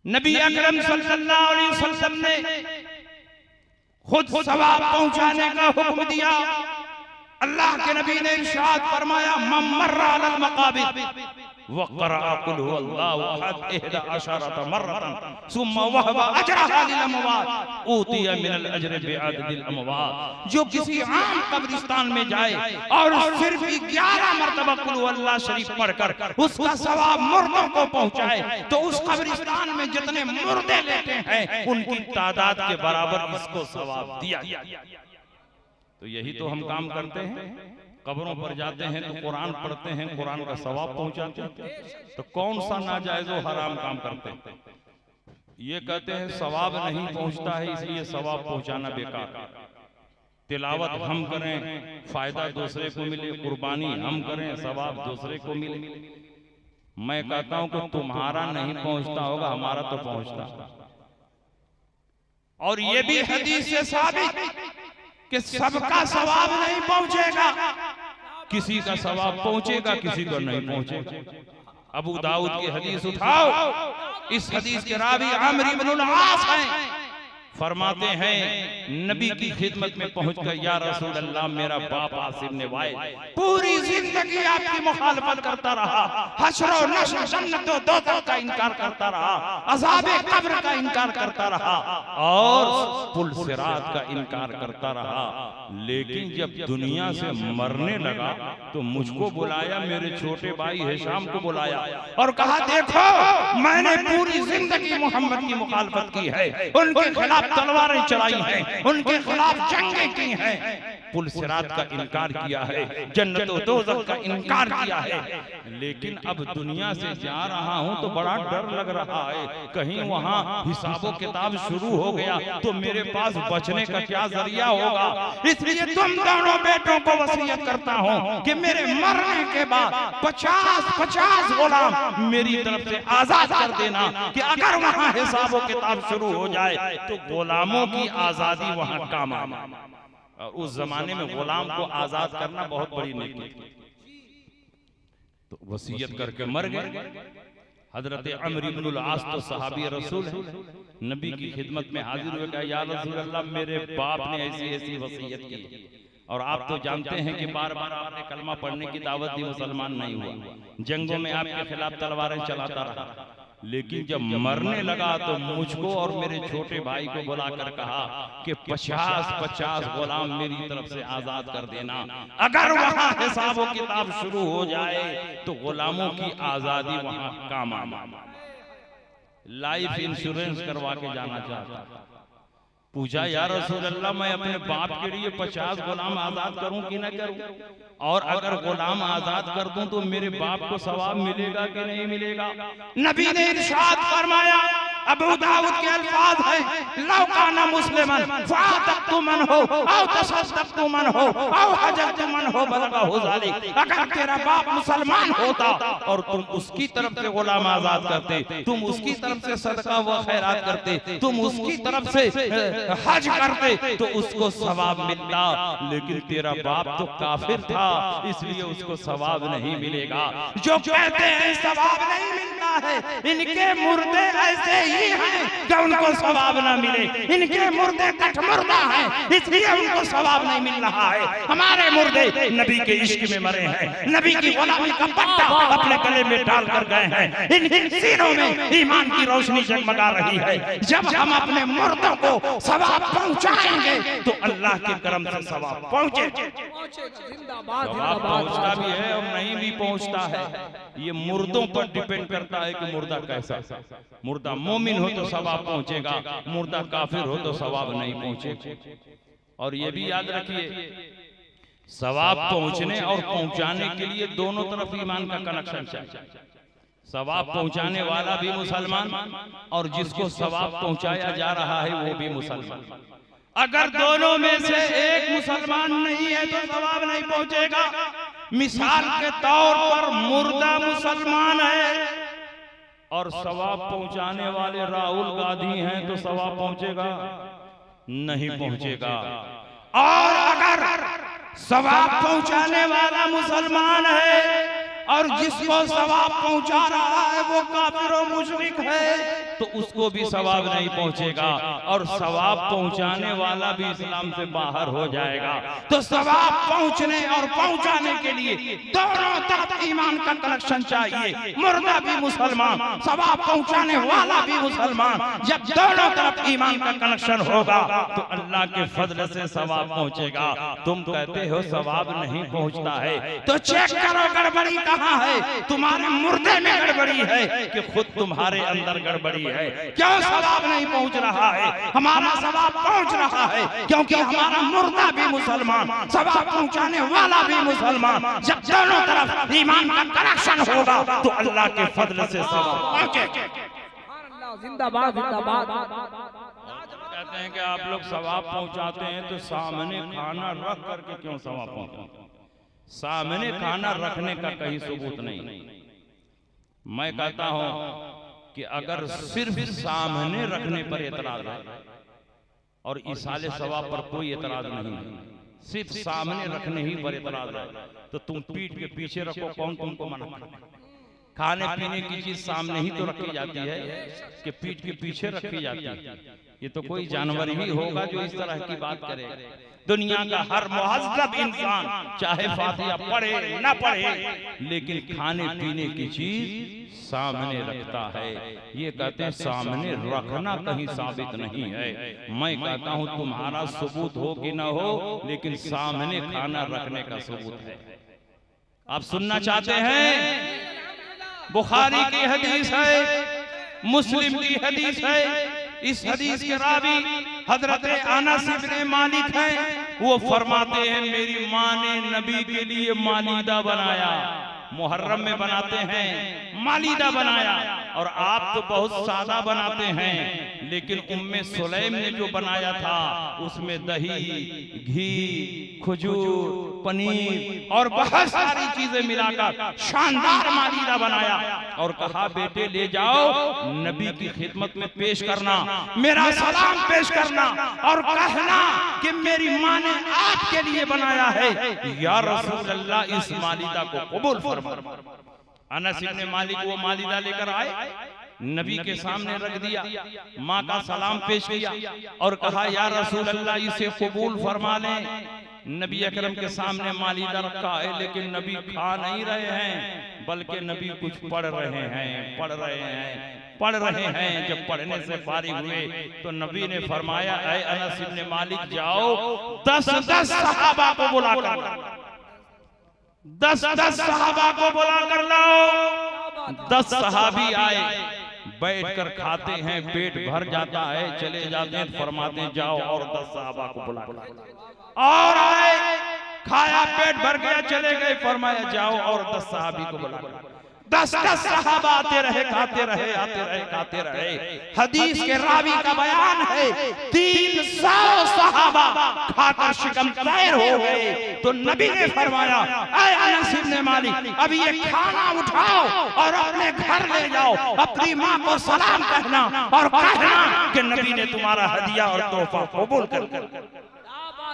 नबी अकरम सल्लल्लाहु अलैहि वसल्लम ने खुद सवाब पहुंचाने का हुक्म दिया। अल्लाह के नबी ने इरशाद फरमाया मम्मर्रा अलल मकाबिर वक़रा कुल हुवल्लाहु अहद 11 मर्रतन सुम्मा वहबा अजरहा लिल अमवात ऊतिया मिनल अजर बिअददिल अमवात। जो किसी आम कब्रिस्तान में जाए और सिर्फ 11 मर्तबा कुल हुवल्लाह शरीफ पढ़कर उसका सवाब मुर्दों को पहुंचाए तो उस कब्रिस्तान में जितने मुर्दे लेते हैं उनकी तादाद के बराबर इसको सवाब दिया। तो यही तो हम काम करते हैं, कब्रों पर जाते हैं तो कुरान पढ़ते हैं, कुरान का सवाब पहुंचाते हैं। तो कौन सा नाजायज और हराम काम करते हैं? ये कहते हैं सवाब नहीं पहुंचता है इसलिए सवाब पहुंचाना बेकार है। तिलावत हम करें, फायदा दूसरे को मिले, कुर्बानी हम करें, सवाब दूसरे को मिले। मैं कहता हूं कि तुम्हारा नहीं पहुंचता होगा, हमारा तो पहुंचता। और ये भी हदीस से साबित कि सबका सवाब नहीं पहुंचेगा, किसी का सवाब पहुंचेगा, किसी को नहीं पहुंचेगा। अबू दाऊद की हदीस उठाओ, इस हदीस के रावी आमिर इब्नुल आस हैं, फरमाते हैं नबी की खिदमत में पहुंचकर या रसूल अल्लाह मेरा बाप आसिम ने वाइल पूरी जिंदगी आपकी मुखालफत करता रहा, हश्र और नश्र, जन्नत और दोज़ख का इनकार करता रहा, अज़ाबे कब्र का इनकार करता रहा और पुल सिरात का इनकार करता रहा। लेकिन जब दुनिया से मरने लगा तो मुझको बुलाया, मेरे छोटे भाई हिशाम को बुलाया और कहा देखो मैंने पूरी जिंदगी मोहम्मद की मुखालफत की है, उनके खिलाफ तलवारें चलाई हैं, उनके खिलाफ जंगें की हैं, पुल सिरात का इनकार किया है, जन्नत और दोज़ख का इनकार किया है। लेकिन अब दुनिया से जा रहा हूं तो बड़ा डर लग रहा है, कहीं वहां हिसाबो किताब शुरू हो गया तो मेरे पास बचने का क्या जरिया होगा। इसलिए तुम दोनों बेटों को वसीयत करता हूं कि मेरे मरने के बाद 50 गुलाम मेरी तरफ से आजाद कर देना, कि अगर वहां हिसाबो किताब शुरू हो जाए तो गुलामों की आजादी वहां काम आए। और उस जमाने में गुलाम को आजाद करना बहुत बड़ी नेकी थी। तो वसीयत करके मर गए। हजरत अमर इब्नुल आस तो सहाबी रसूल है, नबी की खिदमत में हाजिर हुए, कहा या रसूल अल्लाह, मेरे बाप ने ऐसी ऐसी वसीयत की, और आप तो जानते हैं कि बार बार आपने कलमा पढ़ने की दावत दी, मुसलमान नहीं हुआ, जंगों में आपके खिलाफ तलवारें चलाता रहा, लेकिन जब मरने लगा तो मुझको और मेरे छोटे भाई को बुलाकर कहा कि 50 गुलाम मेरी तरफ से आजाद कर देना, अगर वहां हिसाब व किताब शुरू हो जाए तो गुलामों की आजादी वहां काम आए। लाइफ इंश्योरेंस करवा के जाना चाहता। पूछा या रसूल अल्लाह, मैं अपने बाप के लिए 50 गुलाम आजाद करूं कि न करूं, और अगर गुलाम आजाद कर दूं तो मेरे बाप को सवाब मिलेगा कि नहीं मिलेगा। नबी ने इरशाद फरमाया, अबू दाऊद के अल्फाज हैं, लौ काना मुस्लिमन फातक्तु मन हो औ तसद्दक्तु मन हो औ हजरतु मन हो बलगहु ज़ालिक। अगर तेरा बाप मुसलमान होता और तुम उसकी तरफ से गुलाम आजाद करते, तुम उसकी तरफ से सदका व खैरात करते, तुम उसकी तरफ से हज करते तो उसको सवाब मिलता, लेकिन तेरा बाप तो काफिर था, इसलिए उसको सवाब नहीं मिलेगा। जो कहते हैं सवाब नहीं मिलता है, इनके मुर्दे ऐसे ही हैं कि उनको सवाब ना मिले, इनके मुर्दे कठमुर्दा हैं, इसलिए उनको सवाब नहीं मिल रहा है। हमारे मुर्दे नबी के इश्क में मरे हैं, नबी की गुलामी का पट्टा अपने गले में डाल कर गए हैं, इन सीनों में ईमान की रोशनी जगमगा रही है। जब हम अपने मुर्दों को सवाब पहुंचाएंगे तो अल्लाह के करम से सवाब पहुंचेगा। सवाब पहुंचता भी है और नहीं भी पहुंचता है, ये मुर्दों पर डिपेंड करता है कि मुर्दा कैसा। मुर्दा मोमिन हो तो सवाब पहुंचेगा, मुर्दा काफिर हो तो सवाब नहीं पहुंचेगा। और ये भी याद रखिए, सवाब पहुंचने और पहुंचाने के लिए दोनों तरफ ईमान का कनेक्शन चाहिए। सवाब पहुंचाने वाला भी मुसलमान और जिसको सवाब पहुंचाया जा रहा है वो भी मुसलमान। अगर दोनों में से एक मुसलमान नहीं है तो सवाब नहीं पहुंचेगा। मिसाल के तौर पर मुर्दा मुसलमान है और सवाब पहुंचाने वाले राहुल गांधी हैं तो सवाब पहुंचेगा? नहीं पहुंचेगा। और अगर सवाब पहुंचाने वाला मुसलमान है और जिसको सवाब पहुंचा रहा है वो काफिर और मुशरिक है तो उसको भी सवाब नहीं पहुंचेगा और सवाब पहुंचाने वाला भी इस्लाम से बाहर हो जाएगा। तो सवाब पहुंचने और पहुंचाने के लिए दोनों तरफ ईमान का कनेक्शन चाहिए। मुर्दा भी मुसलमान, सवाब पहुंचाने वाला भी मुसलमान। जब दोनों तरफ ईमान का कनेक्शन होगा तो अल्लाह के फजल से सवाब पहुंचेगा। तुम कहते हो सवाब नहीं पहुंचता है तो चेक करो गड़बड़ी कहाँ है। तुम्हारे मुर्दे में गड़बड़ी है कि खुद तुम्हारे अंदर गड़बड़ी है। क्यों सवाब नहीं पहुंच रहा है? हमारा सवाब पहुंच रहा है क्योंकि हमारा मुर्दा भी मुसलमान, सवाब पहुंचाने वाला भी मुसलमान। जब दोनों तरफ ईमान का कनेक्शन होगा तो अल्लाह के फजल से सवाब पहुंचेगा। जिंदाबाद जिंदाबाद। कहते हैं कि आप लोग सवाब पहुंचाते हैं तो सामने खाना रख करके क्यों सवाब पहुंचाते? सामने खाना रखने का कहीं सबूत नहीं। मैं कहता हूं कि अगर सिर्फ सामने रखने पर एतराज है और इसाले सवाब पर कोई एतराज नहीं है, सिर्फ सामने रखने ही पर एतराज है तो तुम पीठ के पीछे रखो, कौन तुमको मना करे? खाने पीने की चीज सामने ही तो रखी जाती है कि पीठ के पीछे रखी जाती है। ये तो कोई जानवर ही होगा जो इस तरह की बात करे। दुनिया का हर मुहज्जब इंसान चाहे फातिहा पढ़े ना पढ़े लेकिन खाने पीने की चीज सामने रखता है। ये कहते हैं सामने रखना कहीं साबित नहीं है। मैं कहता हूं तुम्हारा सबूत हो कि ना हो लेकिन सामने खाना रखने का सबूत है। आप सुनना चाहते हैं? बुखारी की हदीस है, मुस्लिम की हदीस है। इस हदीस के रावी हजरत अनस इब्ने मालिक हैं। वो फरमाते हैं मेरी माँ ने नबी के लिए मालीदा बनाया, मुहर्रम में बनाते हैं, मालीदा बनाया। और आप तो बहुत सादा बनाते हैं, लेकिन उम्मे सुलैम ने जो बनाया था उसमें दही, घी, खजूर, पनीर और बहुत सारी चीजें मिलाकर शानदार मालीदा बनाया। और कहा बेटे ले जाओ, नबी की खिदमत में पेश करना, मेरा सलाम पेश करना और कहना कि मेरी माँ ने आपके लिए बनाया है, या रसूल अल्लाह इस मालीदा को कबूल फरमा। अनस इब्न मालिक वो मालीदा लेकर आए, नबी के सामने रख दिया, माँ का सलाम पेश किया और कहा या रसूल अल्लाह इसे कबूल फरमा लें। नबी अकरम के सामने मालीदा रखा है, लेकिन नबी खा नहीं रहे हैं, बल्कि नबी कुछ पढ़ रहे हैं। जब पढ़ने से फारिग हुए तो नबी ने फरमाया ऐ अनस इब्न मालिक जाओ 10-10 सहाबा को बुला कर लाओ, 10-10 सहाबा को बुला कर लाओ। 10 सहाबी आए, बैठकर खाते हैं, पेट भर जाता है, चले जाते हैं, फरमाते हैं जाओ और 10 सहाबा को बुला कर और आए, खाया, पेट भर गया, चले गए, फरमाया जाओ और 10 सहाबी को बुला कर। 10-10 सहाबा आते रहे, खाते रहे। हदीस के रावी का बयान है 300 सहाबा खाकर शिकम तैर हो गए। तो नबी ने फरमाया ऐ अनस इब्न मालिक अब ये खाना उठाओ और अपने घर ले जाओ, अपनी माँ को सलाम कहना और कहना कि नबी ने तुम्हारा हदिया और तोहफा कबूल कर लिया।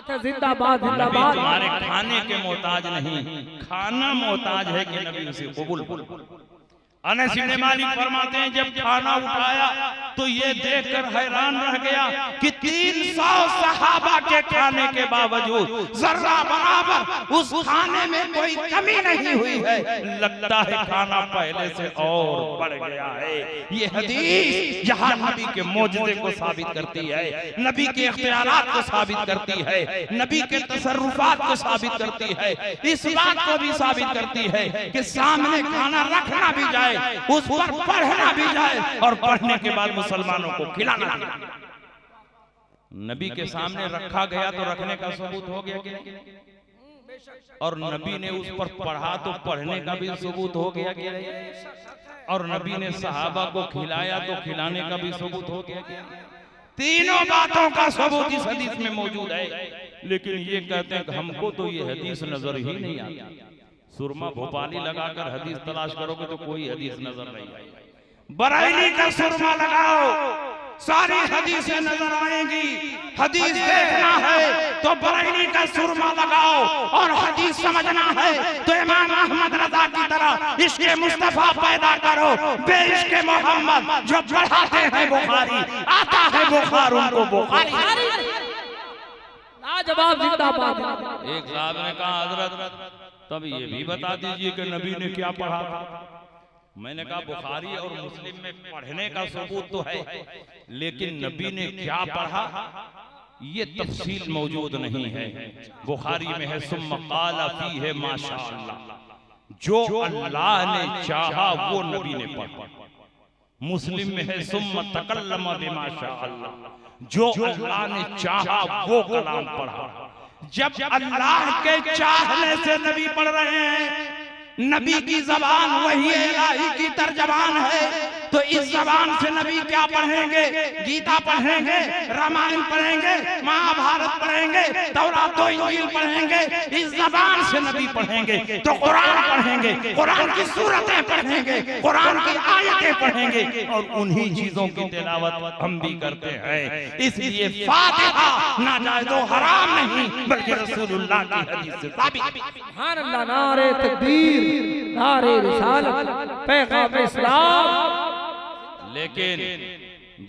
जिंदाबाद नबी तुम्हारे खाने के मोहताज नहीं, खाना मोहताज है कि नबी उसे कबूल। अनस इब्न मालिक फरमाते हैं जब खाना उठाया तो ये देखकर हैरान रह गया कि 300 सहाबा के खाने के बावजूद जर्रा बराबर उस खाने में कोई कमी नहीं हुई है। लगता है खाना पहले से और बढ़ गया है। ये हदीस जहां नबी के मौजज़े को साबित करती है, नबी के इख्तियारात को साबित करती है, नबी के तसर्रुफात को साबित करती है, इस बात को भी साबित करती है कि सामने खाना रखना भी जाए, उस पर पढ़ना भी जाए और पढ़ने के बाद मुसलमानों को खिलाना भी जाए। नबी के सामने रखा गया तो रखने का सबूत हो गया कि नहीं? और नबी ने उस पर पढ़ा तो पढ़ने का भी सबूत हो गया कि नहीं? और नबी ने सहाबा को खिलाया तो खिलाने का भी सबूत हो गया कि नहीं? तीनों बातों का सबूत इस हदीस में मौजूद है। लेकिन ये कहते हैं कि हमको तो ये हदीस नजर ही नहीं आती। सुरमा भोपाली लगाकर हदीस तलाश करोगे तो कोई हदीस नजर नहीं आएगी। बरेली का सुरमा लगाओ, सारी हदीसें नजर आएंगी। हदीस देखना है तो बरेली का सुरमा लगाओ, और हदीस समझना है तो इमाम अहमद रजा की तरह इश्क़े मुस्तफा पैदा करो। बेइश्क़े मोहम्मद जो पढ़ाते हैं बुखारी, आता है बुखार उनको बुखारी। लाजवाब जिंदाबाद। एक साहब ने कहा हजरत तब ये भी बता दीजिए कि नबी ने क्या पढ़ा था। मैंने कहा बुखारी और मुस्लिम में पढ़ने का सबूत तो है, लेकिन नबी ने क्या पढ़ा ये तफसील मौजूद नहीं है। बुखारी में है सुम्मा क़ाला फ़ीही माशाअल्लाह, जो अल्लाह ने चाहा वो नबी ने पढ़ा। मुस्लिम में है सुम्मा तकल्लमा बिमाशाअल्लाह, जो अल्लाह ने चाहा वो कलाम पढ़ा। जब अल्लाह के चाहने से नबी पढ़ रहे हैं, नबी की जबान वही इलाही की तर्जमान है, तो इस जबान से नबी क्या पढ़ेंगे? गीता पढ़ेंगे, रामायण पढ़ेंगे, महाभारत पढ़ेंगे, तौरात और इंजील पढ़ेंगे। इस जबान से नबी पढ़ेंगे तो कुरान पढ़ेंगे, कुरान की सूरतें पढ़ेंगे, कुरान की आयतें पढ़ेंगे, और उन्हीं चीजों की तिलावत हम भी करते हैं। इसलिए फातिहा नाजायज़ व हराम नहीं, बल्कि रसूलुल्लाह की हदीस से साबित। सुभान अल्लाह। नारे तकबीर, नारे रिसालत, पैगाम इस्लाम। लेकिन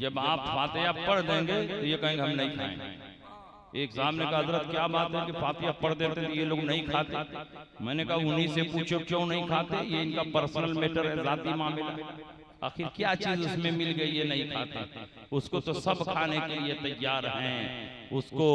जब आप फातिहा पढ़ देंगे तो ये कहेंगे हम नहीं खाएंगे। एक सामने का हजरत क्या बात है कि फातिहा पढ़ देते तो ये लोग नहीं खाते। मैंने कहा उन्हीं से पूछो क्यों नहीं खाते, ये इनका पर्सनल मैटर है, जाती मामला। आखिर क्या चीज उसमें मिल गई ये नहीं खाते, उसको तो सब खाने के लिए तैयार हैं। उसको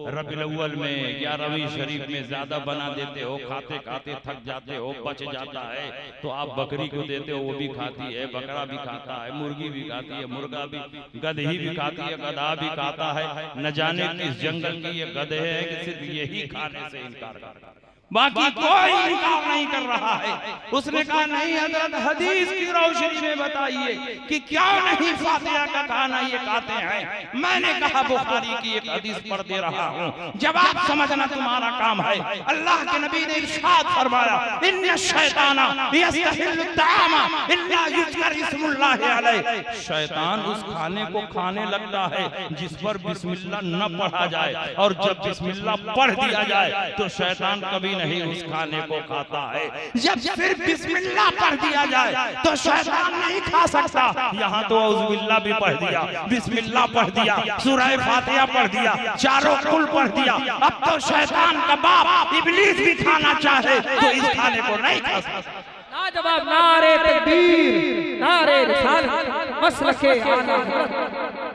रबीउल अव्वल में 11वीं शरीफ में ज्यादा बना देते हो, खाते खाते थक जाते हो, बच जाता है तो आप बकरी को देते हो, वो भी खाती है, बकरा भी खाता है, मुर्गी भी खाती है, मुर्गा भी, गदही भी खाती है, गधा भी खाता है। न जाने किस जंगल की ये गधे है कि सिर्फ यही खाने से इनकार करता है, बाकी कोई इनकार नहीं कर रहा है। उसने कहा नहीं हजरत, हदीस की रोशनी में बताइए कि क्या नहीं फातिहा का खाना ये खाते हैं। मैंने कहा बुखारी की एक हदीस पढ़ दे रहा हूँ, जवाब समझना तुम्हारा काम है। अल्लाह के नबी ने इरशाद फरमाया, इन्न शैताना यस्तहिल्लु तामा इल्ला युज़कर इस्मुल्लाहि अलैहि। शैतान उस खाने को खाने लगता है जिस पर बिस्मिल्लाह न पढ़ा जाए, और जब बिस्मिल्लाह पढ़ दिया जाए तो शैतान कभी नहीं उस खाने को खाता है। जब फिर बिस्मिल्लाह पढ़ दिया जाए तो शैतान नहीं खा सकता। यहाँ तो औज़ुबिल्लाह भी पढ़ दिया, बिस्मिल्लाह पढ़ दिया, सूरह फातिहा पढ़ दिया, चारों कुल पढ़ दिया। अब तो शैतान का बाप इब्लीस भी खाना चाहे तो इस खाने को नहीं खा सकता। लाजवाब, नारे तकबीर, नारे रिसालत, मसलके आला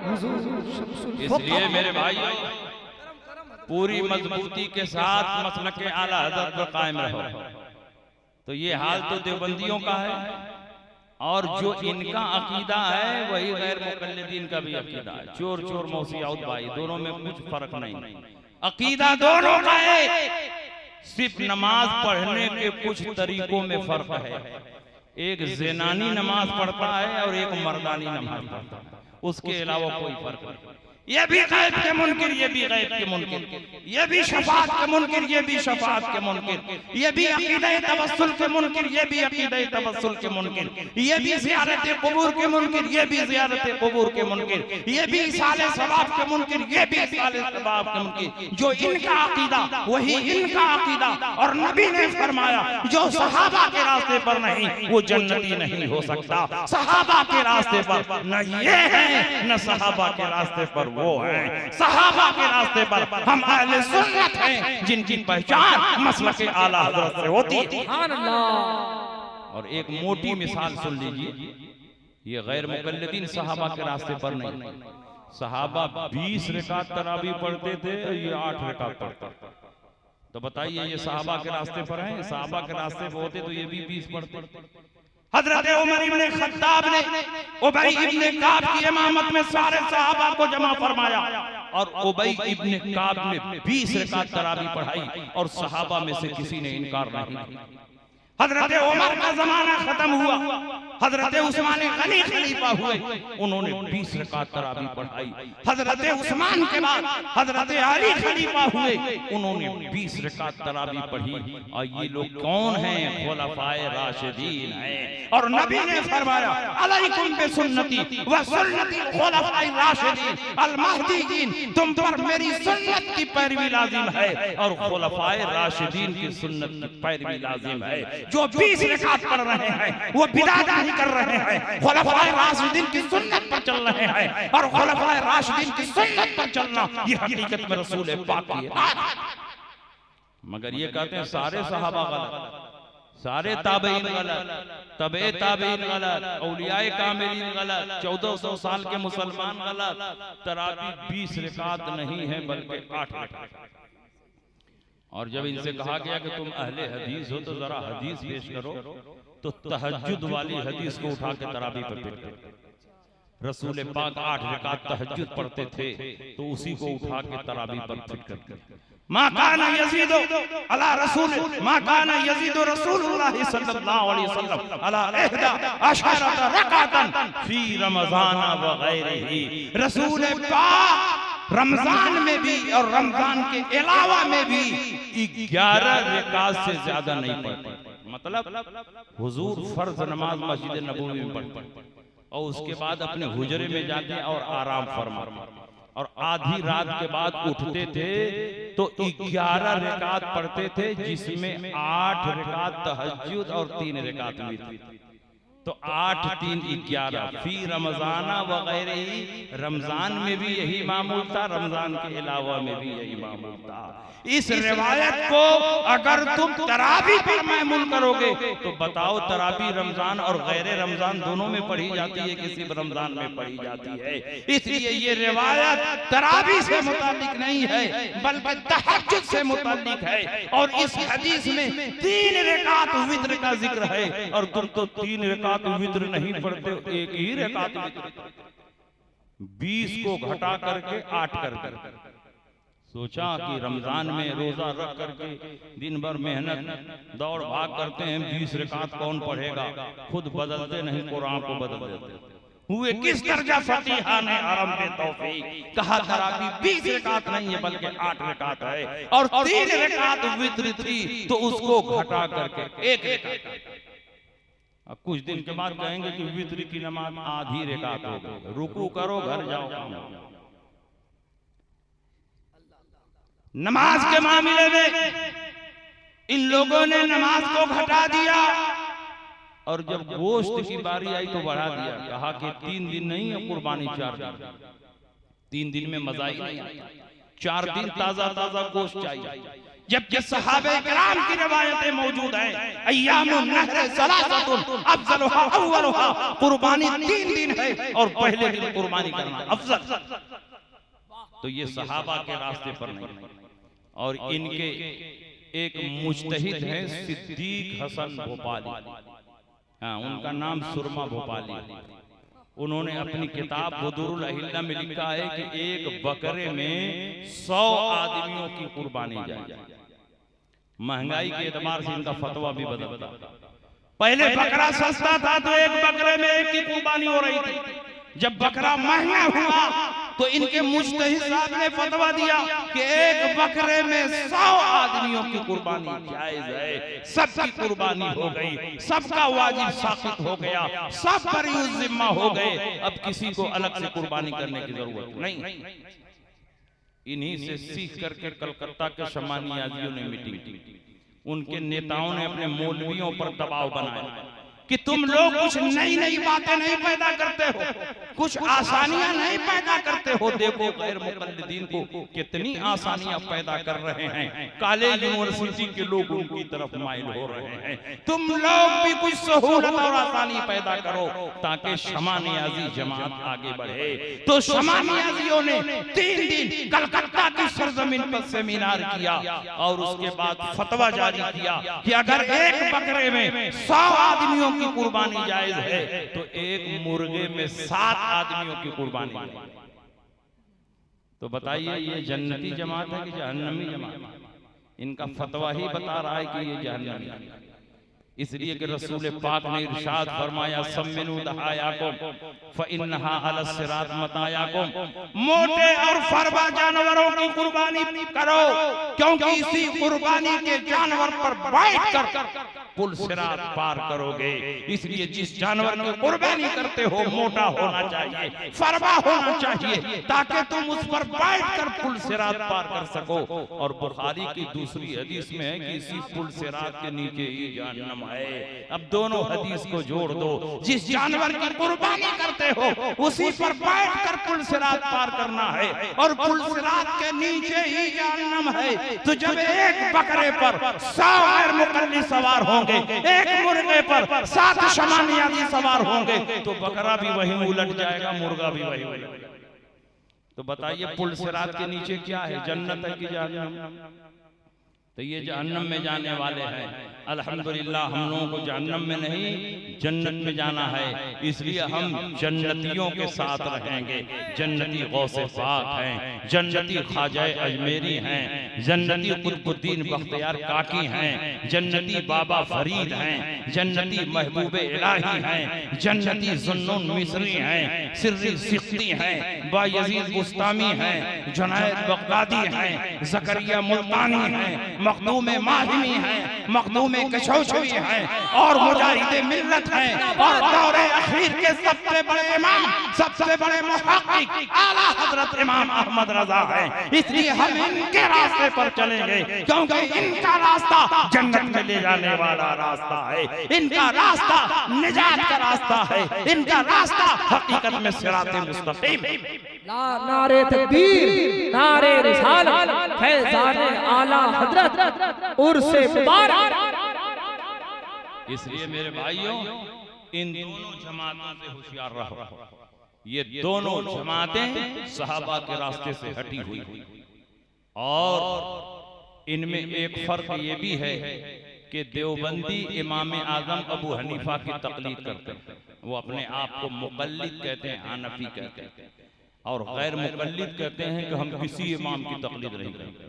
हुजूर। इसलिए मेरे भाई पूरी मजबूती के साथ मसलके आला हज़रत पर कायम रहो। तो ये हाल तो देवबंदियों का है, और जो इनका अकीदा है वही गैर मुकल्लिदीन का भी अकीदा है। चोर चोर मौसियाउद भाई, दोनों में कुछ फर्क नहीं, अकीदा दोनों का है, सिर्फ नमाज पढ़ने के कुछ तरीकों में फर्क है। एक ज़ेनानी नमाज पढ़ता है और एक मर्दानी नमाज पढ़ता है, उसके अलावा कोई फर्क नहीं। ये भी गैब के मुनकिर, ये भी गैब के मुनकिर, ये भी शफाअत के मुनकिर, ये भी शफाअत के मुनकिर, ये भी अकीदा तवस्सुल के मुनकिर, ये भी अकीदा तवस्सुल के मुनकिर, ये भी ज़ियारत क़ुबूर के मुनकिर, ये भी ज़ियारत क़ुबूर के मुनकिर, ये भी इसाले सवाब के मुनकिर, ये भी इसाले सवाब के मुनकिर। जो इनका अकीदा वही इनका अकीदा, और नबी ने फरमाया जो सहाबा के रास्ते पर नहीं वो जन्नती नहीं हो सकता। सहाबा के रास्ते पर न ये है न सहाबा के रास्ते पर वो है। सहाबा के रास्ते पर हम अहले सुन्नत हैं जिनकी पहचान मसलके आला हज़रत से होती है। सुभान अल्लाह। और एक मोटी मिसाल सुन लीजिए, ये गैर मुकल्लिदीन सहाबा के रास्ते पर नहीं। सहाबा 20 रकात तरावी पढ़ते थे, ये 8 रकात पढ़ते। तो बताइए ये सहाबा के रास्ते पर हैं? सहाबा के रास्ते पर होते तो ये भी 20 पढ़ते। हजरत उमर इब्ने खत्ताब ने उबई इब्ने काब की इमामत में सारे सहाबा को जमा फरमाया, और उबई इब्ने काब ने 20 रकात तरावी पढ़ाई, और सहाबा में से किसी ने इनकार नहीं किया। हजरत उमर का जमाना खत्म हुआ, हजरत उस्मान गनी खलीफा हुए, उन्होंने 20 रकात तरावी पढ़ाई। हजरत उस्मान के बाद हजरत अली खलीफा हुए, उन्होंने 20 रकात तरावी पढ़ी। और ये लोग कौन हैं? खुलफाए राशिदीन हैं। और नबी ने फरमाया अलैकुम बिसुन्नती व सुन्नती खुलफाए राशिदीन अल महदीयीन, तुम पर मेरी सुन्नत की पैरवी लाजिम है और खुलफाए राशिदीन की सुन्नत की पैरवी लाजिम है। जो 20 रकात पढ़ रहे हैं वो बिदअत नहीं कर रहे हैं, खुलफाए राशिदीन की सुन्नत पर चल रहे हैं। और खुलफाए राशिदीन की सुन्नत पर चलना ये हकीकत में रसूल पाक की है। मगर ये कहते हैं सारे सहाबा गलत, सारे ताबईन गलत, तबे ताबईन गलत, औलियाए कामिलीन गलत, 1400 साल के मुसलमान गलत। तरावी 20 रकात नहीं है बल्कि 8 रकात। और जब इनसे कहा गया कि तुम अहले हदीस हो तो जरा हदीस पेश करो, तो तहज्जुद वाली हदीस को उठा के तरावी पर पेश करते। रसूल पाक 8 रकात तहज्जुद पढ़ते थे, तो उसी को उठा के तरावी पर फिट करते। मा काना यजीदु अला रसूल मा काना यजीदु रसूलुल्लाह सल्लल्लाहु अलैहि वसल्लम अला 11 रकातन फी रमजान व गैरिही। रसूल पाक रमजान में भी और रमजान के अलावा में भी 11 रकात से ज्यादा नहीं पढ़ते। मतलब हुजूर फर्ज नमाज मस्जिद नबवी में पढ़ते और उसके बाद अपने हुजरे में जाते और आराम फरमाते, और आधी रात के बाद उठते थे तो 11 रकात पढ़ते थे, जिसमें 8 रकात तहज्जुद और 3 रकात वितर। तो 8, 3, 11 फी रमजाना वगैरह ही, रमजान में भी यही मामूल था, रमजान के अलावा में भी यही मामूल था। इस रिवायत को अगर तुम तरावी पर महमूल करोगे तो बताओ तरावी रमजान और गैर रमजान दोनों में पढ़ी जाती है कि सिर्फ रमजान में पढ़ी जाती है? इसलिए ये रिवायत तरावी से मुताल्लिक नहीं है बल्कि तहज्जुद से मुताल्लिक है। और इस हदीस में 3 रकात वित्र का जिक्र है और तुम तो 3 रकात वित्र नहीं पढ़ते, एक ही रकात वित्र, 20 को घटा करके 8 कर सोचा कि रमजान में रोजा रख करके दिन भर मेहनत दौड़ भाग करते हैं, 20 रकात कौन पढ़ेगा, खुद बदलते नहीं कुरान को बदल देते हुए। किस दर्जा फतीहा ने हरम पे तौफीक कहा, तरावी 20 रकात नहीं है बल्कि 8 रकात है और 3 रकात वित्र थी तो उसको घटा करके 1 रकात। अब कुछ दिन के बाद कहेंगे कि वित्र की नमाज आधी रकात हो गई, रुकू करो घर जाओ। नमाज के मामले में इन लोगों ने नमाज को घटा दिया और जब गोश्त की बारी आई तो बढ़ा दिया, कहा कि 3 दिन नहीं है कुर्बानी, 4 दिन। 3 दिन में मजा ही नहीं आता, 4 दिन ताजा ताजा गोश्त चाहिए। जबकि सहाबे किराम की रिवायतें मौजूद हैं, अय्यामुन नहर सलासतुन अफजलुहा अव्वलुहा, कुर्बानी 3 दिन है और पहले दिन कुर्बानी करना अफजल। तो ये सहाबा के रास्ते पर नहीं। और इनके एक मुज्तहिद हैं सिद्दीक हसन भोपाली, हाँ उनका नाम सुरमा भोपाली। उन्होंने अपनी किताब बुदुरुल अहिल्ला में लिखा है कि एक बकरे में 100 आदमियों की कुर्बानी जाए। महंगाई के एतबार से इनका फतवा भी बदलता। पहले बकरा सस्ता था तो एक बकरे में 1 की कुर्बानी हो रही थी। जब बकरा महंगा हुआ तो इनके मुज्तहिद साहब ने फतवा दिया कि एक बकरे में 100 आदमियों की कुर्बानी जायज है। सबकी कुर्बानी हो गई, सबका वाजिब साबित हो गया, सब पर जिम्मा हो गए, अब किसी को अलग से कुर्बानी करने की जरूरत नहीं। इन्हीं से सीख करके कलकत्ता के शमानियाजियों ने मीटिंग की। उनके नेताओं ने अपने मौलवियों पर दबाव बनाया कि तुम लोग कुछ नई नई बातें नहीं पैदा करते हो, कुछ आसानियां नहीं पैदा करते हो। देखो गैर मुक़ल्लिदीन को कितनी आसानियां पैदा कर रहे हैं, कॉलेज यूनिवर्सिटी के लोग उनकी तरफ माइल हो रहे हैं। तुम लोग भी कुछ सहूलत और आसानी पैदा करो ताकि शमानियाजी जमात आगे बढ़े। तो शमानियाजियों ने 3 दिन कलकत्ता की सरजमीन पर सेमिनार किया और उसके बाद फतवा जारी किया कि अगर एक बकरे में 100 आदमियों की कुर्बानी जायज है तो एक मुर्गे में 7 आदमियों की कुर्बानी है। तो बताइए ये जन्नती जमात है कि जहन्नमी जमात? इनका फतवा ही बता रहा है कि ये जहन्नमी है। इसलिए कि रसूल पाक ने इरशाद फरमाया सम्मिनु दहायाकुम फइन्नहा अला सिरात मतायाकुम, मोटे और फरबा जानवरों की कुर्बानी करो क्योंकि इसी कुर्बानी के जानवर पर बैठकर पुल सिरात पार करोगे। इसलिए जिस जानवर की कुर्बानी करते हो मोटा होना चाहिए, फरबा होना चाहिए ताकि तुम उस पर बैठकर पुल सिरात पार कर सको। और बुखारी की दूसरी हदीस में है कि इसी पुल सिरात के नीचे ही जहन्नम है। अब दोनों हदीस को जोड़ दो, जिस जानवर की कुर्बानी करते हो उसी पर बैठकर पुल सिरात पार करना है और पुल सिरात के नीचे ही जहन्नम है। तो जब एक बकरे पर 100 गैर मुक़ल्लिद सवार होंगे, एक मुर्गे पर 7 शमानियाजी सवार होंगे तो बकरा भी वहीं उलट जाएगा, मुर्गा भी वहीं उलट जाएगा। तो बताइए पुल सिरात के नीचे क्या है, जन्नत है कि जहन्नम? तो ये जहन्नम में जाने वाले हैं। अल्हम्दुलिल्लाह हम लोगों को जहन्नम में नहीं जन्नत में जाना है, इसलिए हम जन्नतियों के साथ रहेंगे। जन्नती गौसे पाक हैं, जन्नती ख्वाजा अजमेरी हैं, जन्नती कुतुबुद्दीन बख्तियार काकी हैं, जन्नती बाबा फरीद हैं, जन्नती महबूब इलाही हैं, जन्नती जुन्नून मिस्री हैं, सिर्री सिख्ती हैं, बायजीद बुस्तामी हैं, जुनैद बगदादी हैं, ज़करिया मुल्तानी हैं, मखदूम माहिमी हैं, मखदूम कशौशवी हैं और मुजाहिद मिल्लत हैं और दौरे अखीर के सबसे बड़े इमाम, सबसे बड़े मुहक्किक आला हजरत इमाम अहमद रजा हैं। इसलिए हम इनके रास्ते पर चलेंगे क्योंकि इनका रास्ता जन्नत में ले जाने वाला रास्ता है, इनका रास्ता निजात का रास्ता है, इनका रास्ता हकीकत में सिराते मुस्तकीम। नारे तकबीर, नारे रिसालत, फैज़ाने आला हजरत उर्से मुबारक। इसलिए मेरे भाइयों, इन दोनों जमातों से होशियार रहो। ये दोनों जमातें सहाबा के रास्ते से हटी हुई और इनमें एक फर्क ये भी है कि देवबंदी इमाम आजम अबू हनीफा की तकलीद करते हैं, वो अपने आप को मुक़ल्लिद कहते हैं, हनफी कहते हैं, और गैर मुक़ल्लिद कहते हैं कि हम किसी इमाम की तकलीद नहीं करेंगे।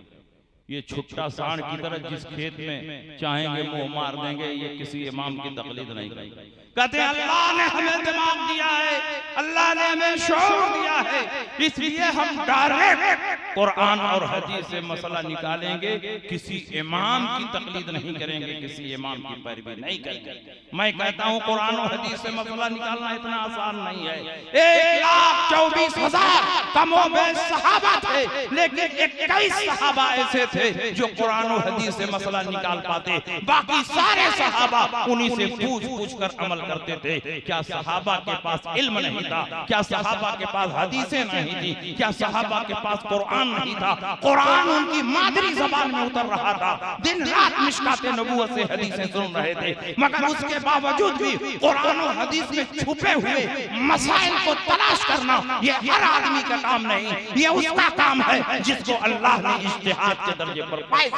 ये छुट्टा सांड की तरह जिस खेत में चाहेंगे मुंह मार देंगे, ये किसी इमाम की तकलीद नहीं करेंगे। कहते हैं अल्लाह ने हमें दिमाग दिया है, अल्लाह ने हमें शऊर दिया है, इसलिए हम डायरेक्ट कुरान और हदीस से मसला निकालेंगे, किसी इमाम की तकलीद नहीं करेंगे, किसी इमाम की पैरवी नहीं करेंगे। मैं कहता हूँ कुरान और हदीस से मसला निकालना इतना आसान नहीं है। 1,24,000 कमोबेश सहाबा थे, लेकिन 21 सहाबा ऐसे थे जो कुरान और हदीस से मसला निकाल पाते, बाकी सारे सहाबा उन्हीं से पूछ पूछ कर अमल करते थे। क्या सहाबा के पास इल्म नहीं था? क्या सहाबा के पास हदीसें नहीं थी? क्या सहाबा के पास कुरान नहीं था? कुरान उनकी मादरी जबान में उतर रहा था, दिन रात मिशकाते नबूवत से हदीसें सुन रहे थे, मगर उसके बावजूद भी कुरान और हदीस में छुपे हुए मसाइल को तलाश करना ये हर आदमी का काम नहीं, ये उसका काम है जिसको अल्लाह ने इज्तिहाद के दर्जे पर पाया।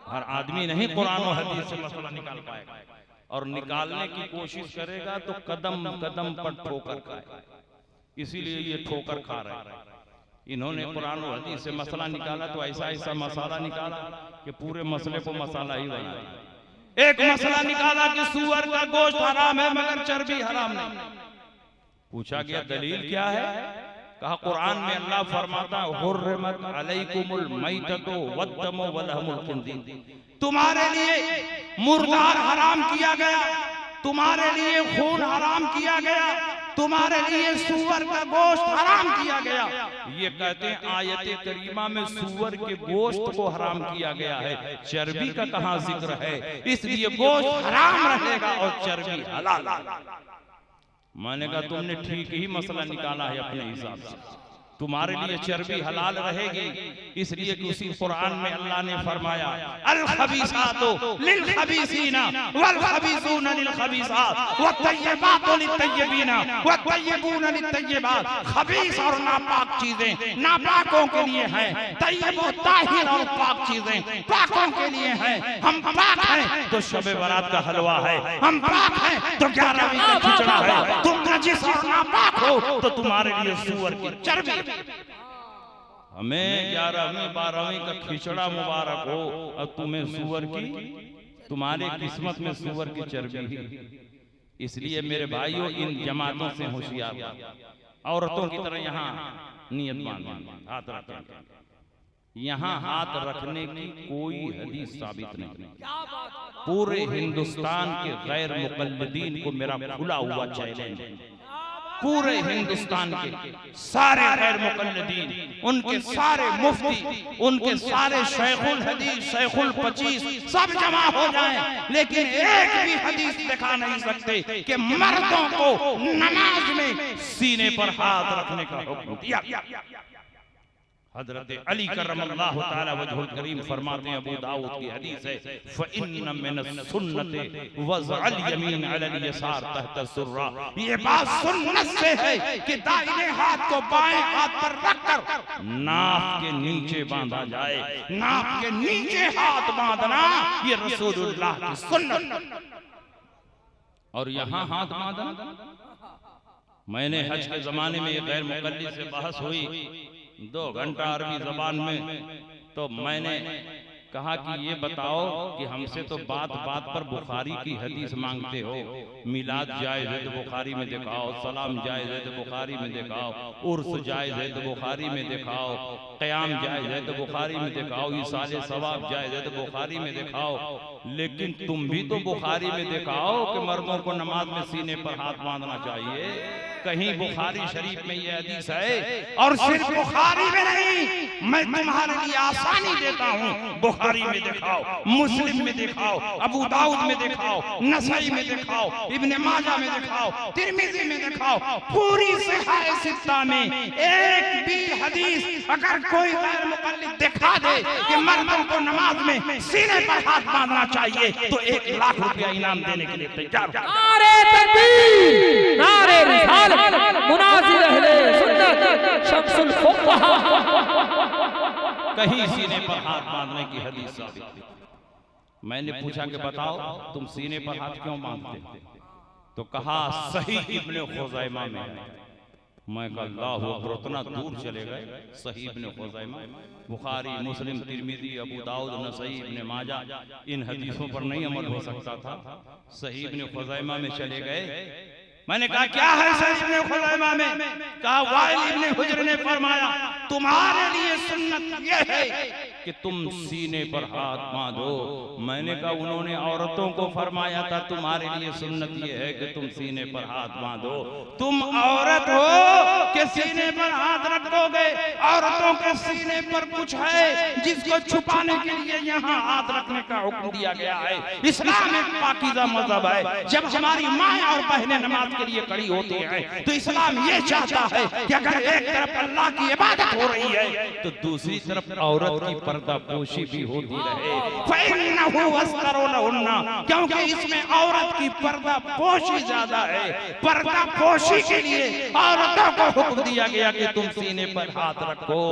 हर आदमी नहीं कुरान और हदीस से मसला निकाल पाएगा, और निकालने की कोशिश करेगा तो कदम कदम पर ठोकर खाएगा। इसीलिए ये ठोकर खा रहे हैं। इन्होंने कुरान और हदीस से मसला निकाला तो ऐसा ऐसा मसाला निकाला कि पूरे मसले को मसाला ही बना दिया। एक मसला निकाला कि सूअर का गोश्त हराम है मगर चर्बी हराम नहीं। पूछा गया दलील क्या है? कहा कुरान में अल्लाह फरमाता है हुर्रिमत अलैकुमुल मैततु वद्दमु वलहमुल खिंज़ीर, तुम्हारे लिए मुर्दार हराम किया गया, तुम्हारे लिए खून हराम किया गया, तुम्हारे लिए सूअर का गोश्त हराम किया गया। ये कहते हैं आयत करीमा में सूअर के गोश्त को हराम किया गया है, चर्बी का कहां जिक्र है? इसलिए गोश्त हराम रहेगा और चर्बी हलाल। मैंने कहा तुमने ठीक ही मसला निकाला है अपने हिसाब से, तुम्हारे लिए चर्बी हलाल रहेगी, इसलिए कि उसी कुरान में अल्लाह ने फरमाया अल खबीसातु लिल खबीसीना वल खबीसूना लिल खबीसात व तय्यबातु लित तय्यबीना व तय्यबूना लित तय्यबात। खबीस और नापाक चीजें नापाकों के लिए हैं, तय्यब और ताहिर और पाक चीजें पाकों के लिए हैं। हम पाक हैं तो शब बारात का हलवा है, हम पाक हैं तो 11वीं का खिचड़ा है। तुम नजिस और नापाक हो तो तुम्हारे लिए सूअर की चर्बी। हमें 11वीं 12वीं का खिचड़ा मुबारक हो और तुम्हें सूअर की, तुम्हारे किस्मत में सूअर की चर्बी ही। इसलिए मेरे भाइयों इन जमातों से होशियार, औरतों की तरह यहाँ नियत बांधना, हाथ रखना। यहाँ हाथ रखने की कोई हदीस साबित नहीं। पूरे हिंदुस्तान के गैर मुक़ल्लिदीन को मेरा खुला हुआ चैलेंज है, पूरे हिंदुस्तान के सारे गैर मुक़ल्लिदीन, उनके सारे मुफ्ती, उनके सारे शेखुल हदीस, शेखुल 25 सब जमा हो जाएं, लेकिन एक भी हदीस दिखा नहीं सकते कि मर्दों को नमाज में सीने पर हाथ रखने का हुक्म दिया। हजरत अली करमल्लाहु ताला वजहुल करीम फरमाते हैं, अबू दाऊद की हदीस है, फ़इन्न मिनस सुन्नति वज़अल यमीन अलल यसार तहत सुर्रा। ये बात सुन्नत से है कि दाहिने हाथ को बाएं हाथ पर रखकर नाक के नीचे बांधा जाए। नाक के नीचे हाथ बांधना ये रसूलुल्लाह की सुन्नत। और यहाँ हाथ बांधना, मैंने हज के जमाने में गैर मुक़ल्लिद से बहस हुई 2 घंटा अरबी जबान में, तो मैंने कहा कि ये बताओ कि हमसे तो बात बात पर बुखारी की हदीस मांगते हो, मिलाद जायज़ है तो बुखारी में दिखाओ, सलाम जायज़ है तो बुखारी में दिखाओ, उर्स जायज़ है तो बुखारी में दिखाओ, क़याम जायज़ है तो बुखारी में दिखाओ, ईसाले सवाब जायज़ है तो बुखारी में दिखाओ, लेकिन तुम भी तो बुखारी में दिखाओ कि मर्दों को नमाज में सीने पर हाथ बांधना चाहिए। कहीं बुखारी शरीफ में ये हदीस है, और सिर्फ बुखारी में नहीं, मैं तुम्हारे लिए आसानी देता हूँ, बुखारी में दिखाओ, मुस्लिम में दिखाओ, अबू दाऊद में दिखाओ, नसाई में दिखाओ, इब्ने माजा में दिखाओ, तिरमिज़ी में दिखाओ, पूरी सिहाह सित्ता में एक भी हदीस अगर कोई गैर मुक़ल्लिद दिखा दे कि मर्दों को नमाज में सीने पर हाथ बांधना चाहिए तो 1 लाख रुपया इनाम देने के लिए तैयार। नारे तकबीर, नारे रिसालत, मुनाज़िर अहले सुन्नत, शम्सुल फुक़हा। कहीं सीने पर हाथ बांधने की हदीस साबित नहीं। मैंने पूछा कि बताओ तुम सीने पर हाथ क्यों बांधते हो, तो कहा सही इब्ने खुज़ैमा में है। मैं कहा अल्लाहु अकबर, उतना दूर चले गए। सही इब्ने खुज़ैमा, बुखारी, मुस्लिम, तिरमिज़ी, अबू दाऊद, नसई, इब्ने माजा, इन हदीसों पर नहीं अमल हो सकता था। सही इब्ने खुज़ैमा में चले गए। मैंने कहा क्या है सही इब्ने खुज़ैमा में? कहा वाइल इब्ने हुज्र ने फरमाया तुम्हारे लिए सुन्नत यह है कि तुम सीने पर हाथ बांधो। मैंने कहा उन्होंने औरतों को फरमाया था तुम्हारे लिए सुन्नत यह है कि तुम सीने पर हाथ बांधो। तुम औरत हो कि सीने पर हाथ रखोगे? औरतों के सीने पर कुछ है जिसको छुपाने के लिए यहाँ हाथ रखने का हुक्म दिया गया है। इस्लाम एक पाकीज़ा मज़हब है। जब हमारी माँ और बहनें नमाज के लिए खड़ी होती हैं तो इस्लाम ये चाहता है कि अगर एक तरफ अल्लाह की इबादत हो रही है तो दूसरी तरफ औरत की पर्दापोशी भी होती रहे। क्योंकि इसमें औरत की पर्दापोशी ज्यादा है। पर्दापोशी के लिए औरतों को हुक्म दिया गया कि तुम सीने पर हाथ रखो।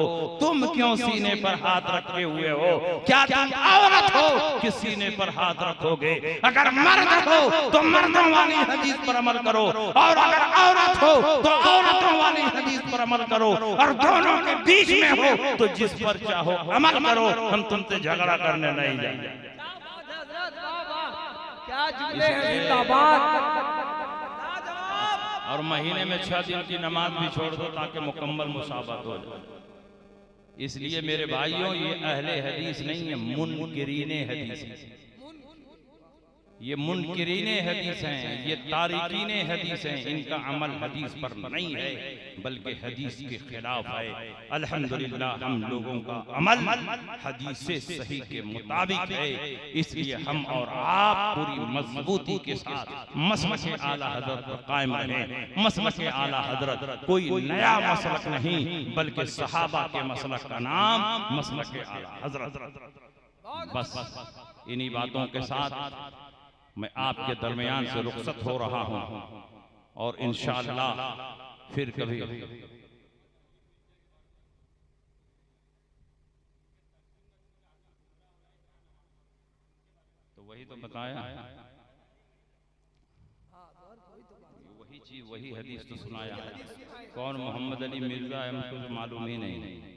तुम क्यों सीने पर हाथ रखे हुए हो? क्या तुम औरत हो कि सीने पर हाथ रखोगे? अगर मर्द हो तो मर्दों वाली हदीस पर अमल करो, और अगर औरत हो तो औरतों वाली हदीस पर अमल करो, और दोनों के बीच में हो तो जिस पर चाहो अमल करो। हम तुमसे झगड़ा करने नहीं जाएंगे। क्या जुमले हैं, जिंदाबाद। और महीने में 6 दिन की नमाज भी छोड़ दो ताकि मुकम्मल मुसाबत हो जाए। इसलिए मेरे भाइयों ये अहले हदीस नहीं है, मुनकिरीने हदीस है। ये मुनकिरीने हदीस हैं, ये तारीकीने हदीस हैं। इनका अमल हदीस पर नहीं है बल्कि हदीस के खिलाफ है। अल्हम्दुलिल्लाह हम लोगों का अमल हदीस सही के मुताबिक है। इसलिए हम और आप पूरी मजबूती के साथ मसलक आला हजरत पर कायम रहें। मसलक आला हजरत कोई नया मसलक नहीं बल्कि सहाबा के मसलक का नाम मसलक आला हजरत। बस इन्हीं बातों के साथ मैं आपके दरमियान से रुखसत हो रहा हूं, और इंशाअल्लाह फिर कभी तो वही तो बताया, वही चीज वही हदीस तो सुनाया है। कौन मोहम्मद अली मिर्जा है मुझको तो मालूम ही नहीं।